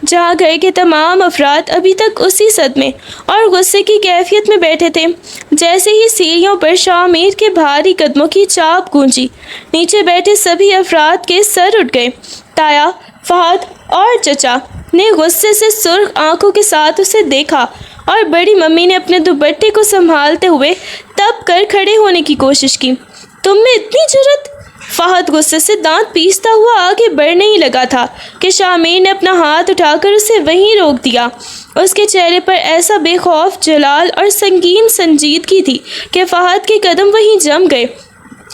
جہاں گھر کے تمام افراد ابھی تک اسی صدمے اور غصے کی کیفیت میں بیٹھے تھے۔ جیسے ہی سیڑھیوں پر شاہ میر کے بھاری قدموں کی چاپ گونجی، نیچے بیٹھے سبھی افراد کے سر اٹھ گئے۔ تایا، فہد اور چچا نے غصے سے سرخ آنکھوں کے ساتھ اسے دیکھا اور بڑی ممی نے اپنے دوپٹے کو سنبھالتے ہوئے تپ کر کھڑے ہونے کی کوشش کی۔ تم میں اتنی جرأت! فہد غصے سے دانت پیستا ہوا آگے بڑھنے ہی لگا تھا کہ شاہ میر نے اپنا ہاتھ اٹھا کر اسے وہیں روک دیا۔ اس کے چہرے پر ایسا بے خوف جلال اور سنگین سنجیدگی تھی کہ فہد کے قدم وہیں جم گئے۔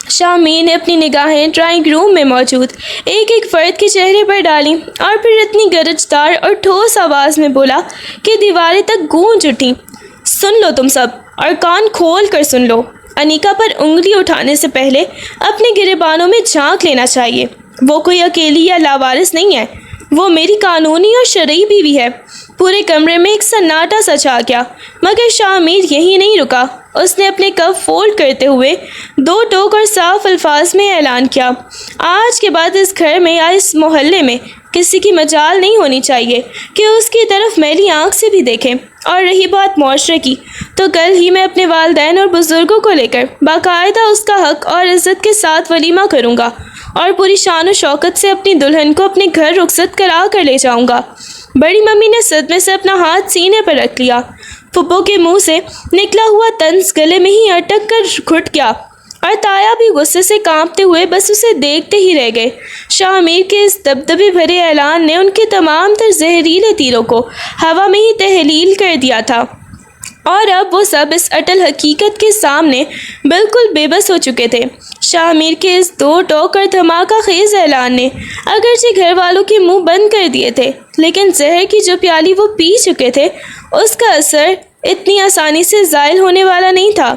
شاہ میر نے اپنی نگاہیں ڈرائنگ روم میں موجود ایک ایک فرد کے چہرے پر ڈالیں اور پھر اتنی گرجدار اور ٹھوس آواز میں بولا کہ دیواریں تک گونج اٹھیں، سن لو تم سب اور کان کھول کر سن لو۔ انیکا پر انگلی اٹھانے سے پہلے اپنے گریبانوں میں جھانک لینا چاہیے۔ وہ کوئی اکیلی یا لاوارث نہیں ہے، وہ میری قانونی اور شرعی بیوی ہے۔ پورے کمرے میں ایک سناٹا سا چھا گیا، مگر شاہ میر یہی نہیں رکا۔ اس نے اپنے کف فولڈ کرتے ہوئے دو ٹوک اور صاف الفاظ میں اعلان کیا، آج کے بعد اس گھر میں یا اس محلے میں کسی کی مجال نہیں ہونی چاہیے کہ اس کی طرف میلی آنکھ سے بھی دیکھیں۔ اور رہی بات معاشرے کی، تو کل ہی میں اپنے والدین اور بزرگوں کو لے کر باقاعدہ اس کا حق اور عزت کے ساتھ ولیمہ کروں گا اور پوری شان و شوکت سے اپنی دلہن کو اپنے گھر رخصت کرا کر لے جاؤں گا۔ بڑی ممی نے صدمے سے اپنا ہاتھ سینے پر رکھ لیا۔ پھپھو کے منہ سے نکلا ہوا طنز گلے میں ہی اٹک کر گھٹ گیا اور تایا بھی غصے سے کانپتے ہوئے بس اسے دیکھتے ہی رہ گئے۔ شاہ میر کے اس دبدبے بھرے اعلان نے ان کے تمام تر زہریلے تیروں کو ہوا میں ہی تحلیل کر دیا تھا اور اب وہ سب اس اٹل حقیقت کے سامنے بالکل بے بس ہو چکے تھے۔ شاہ میر کے اس دو ٹوک اور دھماکہ خیز اعلان نے اگرچہ گھر والوں کے منہ بند کر دیے تھے، لیکن زہر کی جو پیالی وہ پی چکے تھے اس کا اثر اتنی آسانی سے زائل ہونے والا نہیں تھا۔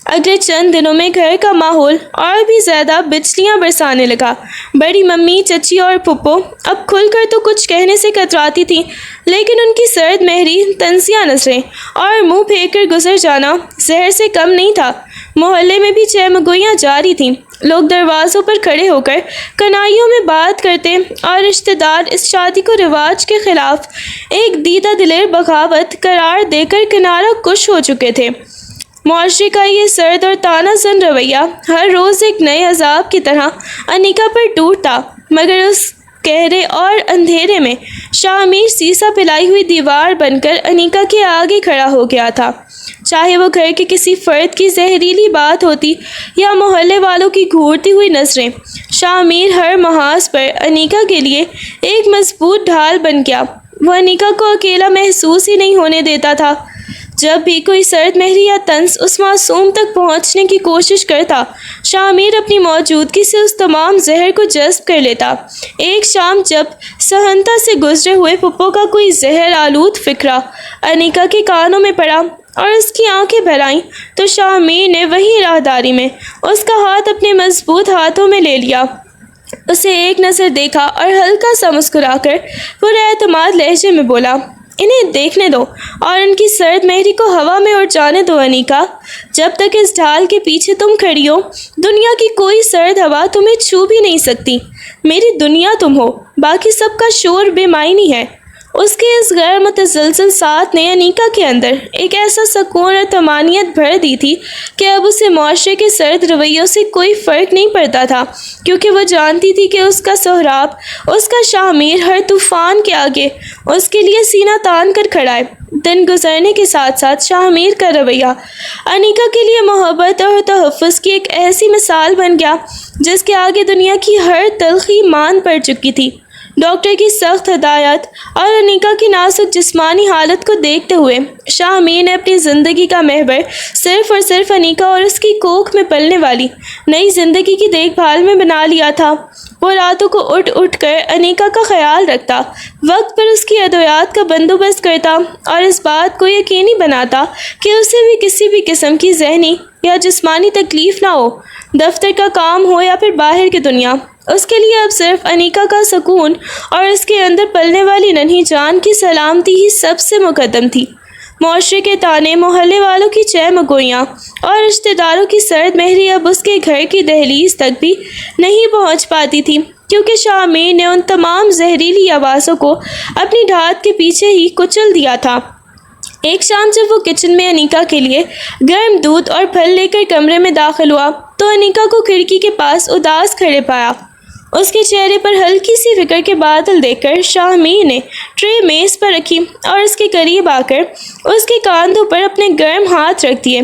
اگلے چند دنوں میں گھر کا ماحول اور بھی زیادہ بجلیاں برسانے لگا۔ بڑی ممی، چچی اور پھپھو اب کھل کر تو کچھ کہنے سے کتراتی تھیں، لیکن ان کی سرد مہری طنزیہ نظریں اور منہ پھیر کر گزر جانا زہر سے کم نہیں تھا۔ محلے میں بھی چہمگوئیاں جاری تھیں۔ لوگ دروازوں پر کھڑے ہو کر کنائیوں میں بات کرتے اور رشتہ دار اس شادی کو رواج کے خلاف ایک دیدہ دلیر بغاوت قرار دے کر کنارہ کش ہو چکے تھے۔ معاشرے کا یہ سرد اور طعنہ زن رویہ ہر روز ایک نئے عذاب کی طرح انیکا پر ٹوٹتا، مگر اس گہرے اور اندھیرے میں شاہ میر سیسا پلائی ہوئی دیوار بن کر انیکا کے آگے کھڑا ہو گیا تھا۔ چاہے وہ گھر کے کسی فرد کی زہریلی بات ہوتی یا محلے والوں کی گھورتی ہوئی نظریں، شاہ میر ہر محاذ پر انیکا کے لیے ایک مضبوط ڈھال بن گیا۔ وہ انیکا کو اکیلا محسوس ہی نہیں ہونے دیتا تھا۔ جب بھی کوئی سرد مہری یا طنز اس معصوم تک پہنچنے کی کوشش کرتا، شاہ امیر اپنی موجودگی سے اس تمام زہر کو جذب کر لیتا۔ ایک شام جب سہنتا سے گزرے ہوئے پھپھو کا کوئی زہر آلود فقرہ انیکا کے کانوں میں پڑا اور اس کی آنکھیں بھر آئیں، تو شاہ امیر نے وہی راہداری میں اس کا ہاتھ اپنے مضبوط ہاتھوں میں لے لیا، اسے ایک نظر دیکھا اور ہلکا سا مسکرا کر پورے اعتماد لہجے میں بولا، انہیں دیکھنے دو اور ان کی سرد مہری کو ہوا میں اڑ جانے دو انیکا۔ جب تک اس ڈھال کے پیچھے تم کھڑی ہو، دنیا کی کوئی سرد ہوا تمہیں چھو بھی نہیں سکتی۔ میری دنیا تم ہو، باقی سب کا شور بے معنی ہے۔ اس کے اس غیر متزلزل ساتھ نے انیکا کے اندر ایک ایسا سکون اور طمانینت بھر دی تھی کہ اب اسے معاشرے کے سرد رویوں سے کوئی فرق نہیں پڑتا تھا، کیونکہ وہ جانتی تھی کہ اس کا سہراب، اس کا شاہ امیر ہر طوفان کے آگے اس کے لیے سینہ تان کر کھڑا ہے۔ دن گزرنے کے ساتھ ساتھ شاہ امیر کا رویہ انیکا کے لیے محبت اور تحفظ کی ایک ایسی مثال بن گیا جس کے آگے دنیا کی ہر تلخی مان پڑ چکی تھی۔ ڈاکٹر کی سخت ہدایت اور انیکا کی نازک جسمانی حالت کو دیکھتے ہوئے شاہ امیر نے اپنی زندگی کا محور صرف اور صرف انیکا اور اس کی کوکھ میں پلنے والی نئی زندگی کی دیکھ بھال میں بنا لیا تھا۔ وہ راتوں کو اٹھ اٹھ کر انیکا کا خیال رکھتا، وقت پر اس کی ادویات کا بندوبست کرتا اور اس بات کو یقینی بناتا کہ اسے بھی کسی بھی قسم کی ذہنی یا جسمانی تکلیف نہ ہو، دفتر کا کام ہو یا پھر باہر کی دنیا۔ اس کے لیے اب صرف انیکا کا سکون اور اس کے اندر پلنے والی ننھی جان کی سلامتی ہی سب سے مقدم تھی۔ معاشرے کے تانے، محلے والوں کی چہ مگوئیاں اور رشتہ داروں کی سرد مہری اب اس کے گھر کی دہلیز تک بھی نہیں پہنچ پاتی تھی، کیونکہ شاہ امیر نے ان تمام زہریلی آوازوں کو اپنی ڈھات کے پیچھے ہی کچل دیا تھا۔ ایک شام جب وہ کچن میں انیکا کے لیے گرم دودھ اور پھل لے کر کمرے میں داخل ہوا تو انیکا کو کھڑکی کے پاس اداس کھڑے پایا۔ اس کے چہرے پر ہلکی سی فکر کے بادل دیکھ کر شاہ امیر نے ٹرے میز پر رکھی اور اس کے قریب آ کر اس کے کاندھوں پر اپنے گرم ہاتھ رکھ دیے۔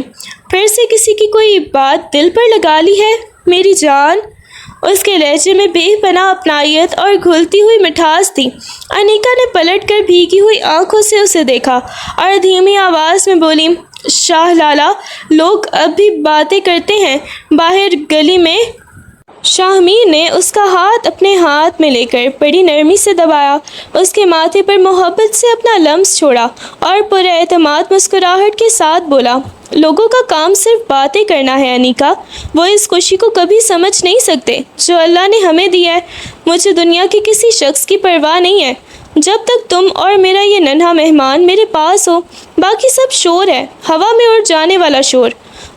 پھر سے کسی کی کوئی بات دل پر لگا لی ہے میری جان؟ اس کے لہجے میں بے پناہ اپنائیت اور گھلتی ہوئی مٹھاس تھی۔ انیکا نے پلٹ کر بھیگی ہوئی آنکھوں سے اسے دیکھا اور دھیمی آواز میں بولی، شاہ لالا، لوگ اب بھی باتیں کرتے ہیں باہر گلی میں۔ شاہ امیر نے اس کا ہاتھ اپنے ہاتھ میں لے کر بڑی نرمی سے دبایا، اس کے ماتھے پر محبت سے اپنا لمس چھوڑا اور پورے اعتماد مسکراہٹ کے ساتھ بولا، لوگوں کا کام صرف باتیں کرنا ہے انیکا، وہ اس خوشی کو کبھی سمجھ نہیں سکتے جو اللہ نے ہمیں دیا ہے۔ مجھے دنیا کے کسی شخص کی پرواہ نہیں ہے جب تک تم اور میرا یہ ننھا مہمان میرے پاس ہو، باقی سب شور ہے، ہوا میں اڑ جانے والا شور۔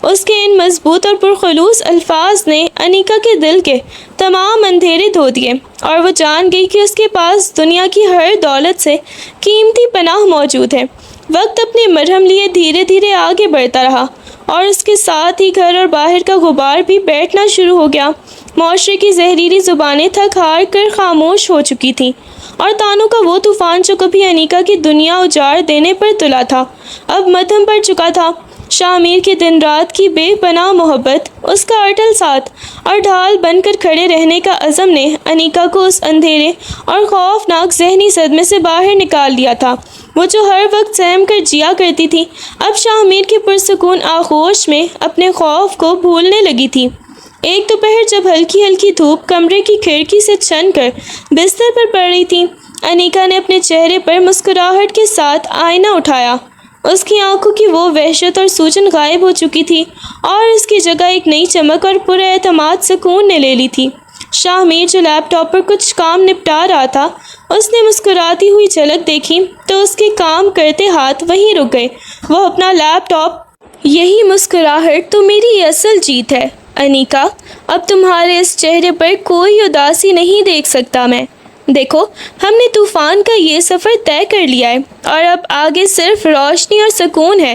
اس کے ان مضبوط اور پرخلوص الفاظ نے انیکا کے دل کے تمام اندھیرے دھو دیے اور وہ جان گئی کہ اس کے پاس دنیا کی ہر دولت سے قیمتی پناہ موجود ہے۔ وقت اپنے مرہم لیے دھیرے دھیرے آگے بڑھتا رہا اور اس کے ساتھ ہی گھر اور باہر کا غبار بھی بیٹھنا شروع ہو گیا۔ معاشرے کی زہریلی زبانیں تھک ہار کر خاموش ہو چکی تھیں اور تانوں کا وہ طوفان جو کبھی انیکا کی دنیا اجاڑ دینے پر تلا تھا اب مدھم پڑ چکا تھا۔ شاہ امیر کے دن رات کی بے پناہ محبت، اس کا اٹل ساتھ اور ڈھال بن کر کھڑے رہنے کا عزم نے انیکا کو اس اندھیرے اور خوفناک ذہنی صدمے سے باہر نکال دیا تھا۔ وہ جو ہر وقت سہم کر جیا کرتی تھی اب شاہ امیر کے پرسکون آغوش میں اپنے خوف کو بھولنے لگی تھی۔ ایک دوپہر جب ہلکی ہلکی دھوپ کمرے کی کھڑکی سے چھن کر بستر پر پڑ رہی تھی، انیکا نے اپنے چہرے پر مسکراہٹ کے ساتھ آئینہ اٹھایا۔ اس کی آنکھوں کی وہ وحشت اور سوجن غائب ہو چکی تھی اور اس کی جگہ ایک نئی چمک اور پورے اعتماد سکون نے لے لی تھی۔ شاہ امیر جو لیپ ٹاپ پر کچھ کام نپٹا رہا تھا، اس نے مسکراتی ہوئی جھلک دیکھی تو اس کے کام کرتے ہاتھ وہیں رک گئے۔ وہ اپنا لیپ ٹاپ، یہی مسکراہٹ تو میری اصل جیت ہے انیکا، اب تمہارے اس چہرے پر کوئی اداسی نہیں دیکھ سکتا میں۔ دیکھو، ہم نے طوفان کا یہ سفر طے کر لیا ہے اور اب آگے صرف روشنی اور سکون ہے۔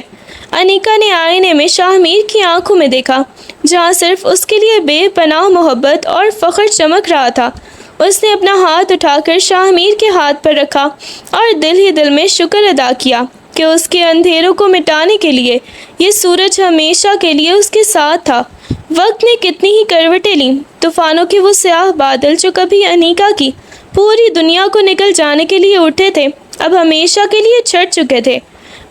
انیکا نے آئینے میں شاہ امیر کی آنکھوں میں دیکھا جہاں صرف اس کے لیے بے پناہ محبت اور فخر چمک رہا تھا۔ اس نے اپنا ہاتھ اٹھا کر شاہ امیر کے ہاتھ پر رکھا اور دل ہی دل میں شکر ادا کیا کہ اس کے اندھیروں کو مٹانے کے لیے یہ سورج ہمیشہ کے لیے اس کے ساتھ تھا۔ وقت نے کتنی ہی کروٹیں لیں، طوفانوں کے وہ سیاہ بادل جو کبھی انیکا کی پوری دنیا کو نکل جانے کے لیے اٹھے تھے اب ہمیشہ کے لیے چھٹ چکے تھے۔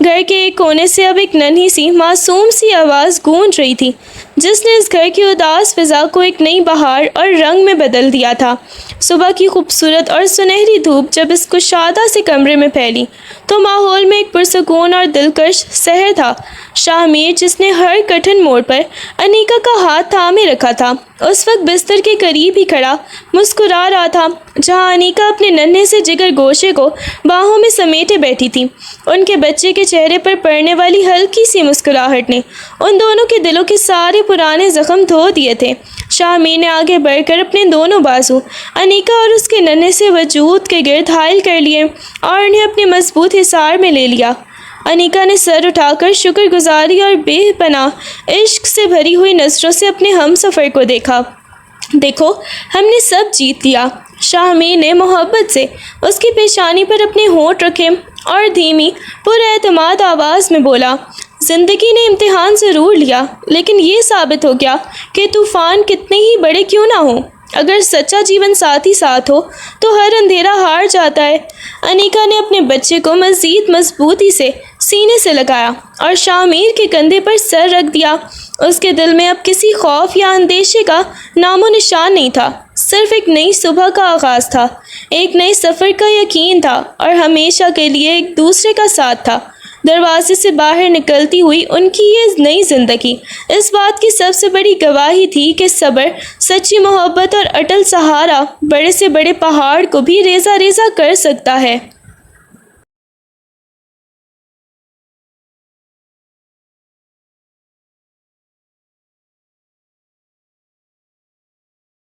گھر کے ایک کونے سے اب ایک ننھی سی معصوم سی آواز گونج رہی تھی جس نے اس گھر کی اداس فضا کو ایک نئی بہار اور رنگ میں بدل دیا تھا۔ صبح کی خوبصورت اور سنہری دھوپ جب اس کشادہ سے کمرے میں پھیلی تو ماحول میں ایک پرسکون اور دلکش سحر تھا۔ شاہ میر، جس نے ہر کٹھن موڑ پر انیکا کا ہاتھ تھامے رکھا تھا، اس وقت بستر کے قریب ہی کھڑا مسکرا رہا تھا جہاں انیکا اپنے ننھے سے جگر گوشے کو باہوں میں سمیٹے بیٹھی تھی۔ ان کے بچے کے چہرے پر پڑنے والی ہلکی سی مسکراہٹ نے ان دونوں کے دلوں کے سارے پرانے زخم دھو دیے تھے۔ شاہ میر نے آگے بڑھ کر اپنے دونوں بازو انیکا اور اس کے ننھے سے وجود کے گرد حائل کر لیے اور انہیں اپنے مضبوط حصار میں لے لیا۔ انیکا نے سر اٹھا کر شکر گزاری اور بے پناہ عشق سے بھری ہوئی نظروں سے اپنے ہم سفر کو دیکھا۔ دیکھو، ہم نے سب جیت لیا۔ شاہ میر نے محبت سے اس کی پیشانی پر اپنے ہونٹ رکھے اور دھیمی پر اعتماد آواز میں بولا، زندگی نے امتحان ضرور لیا، لیکن یہ ثابت ہو گیا کہ طوفان کتنے ہی بڑے کیوں نہ ہوں، اگر سچا جیون ساتھی ساتھ ہو تو ہر اندھیرا ہار جاتا ہے۔ انیکا نے اپنے بچے کو مزید مضبوطی سے سینے سے لگایا اور شاہ میر کے کندھے پر سر رکھ دیا۔ اس کے دل میں اب کسی خوف یا اندیشے کا نام و نشان نہیں تھا، صرف ایک نئی صبح کا آغاز تھا، ایک نئے سفر کا یقین تھا اور ہمیشہ کے لیے ایک دوسرے کا ساتھ تھا۔ دروازے سے باہر نکلتی ہوئی ان کی یہ نئی زندگی اس بات کی سب سے بڑی گواہی تھی کہ صبر، سچی محبت اور اٹل سہارا بڑے سے بڑے پہاڑ کو بھی ریزہ ریزہ کر سکتا ہے۔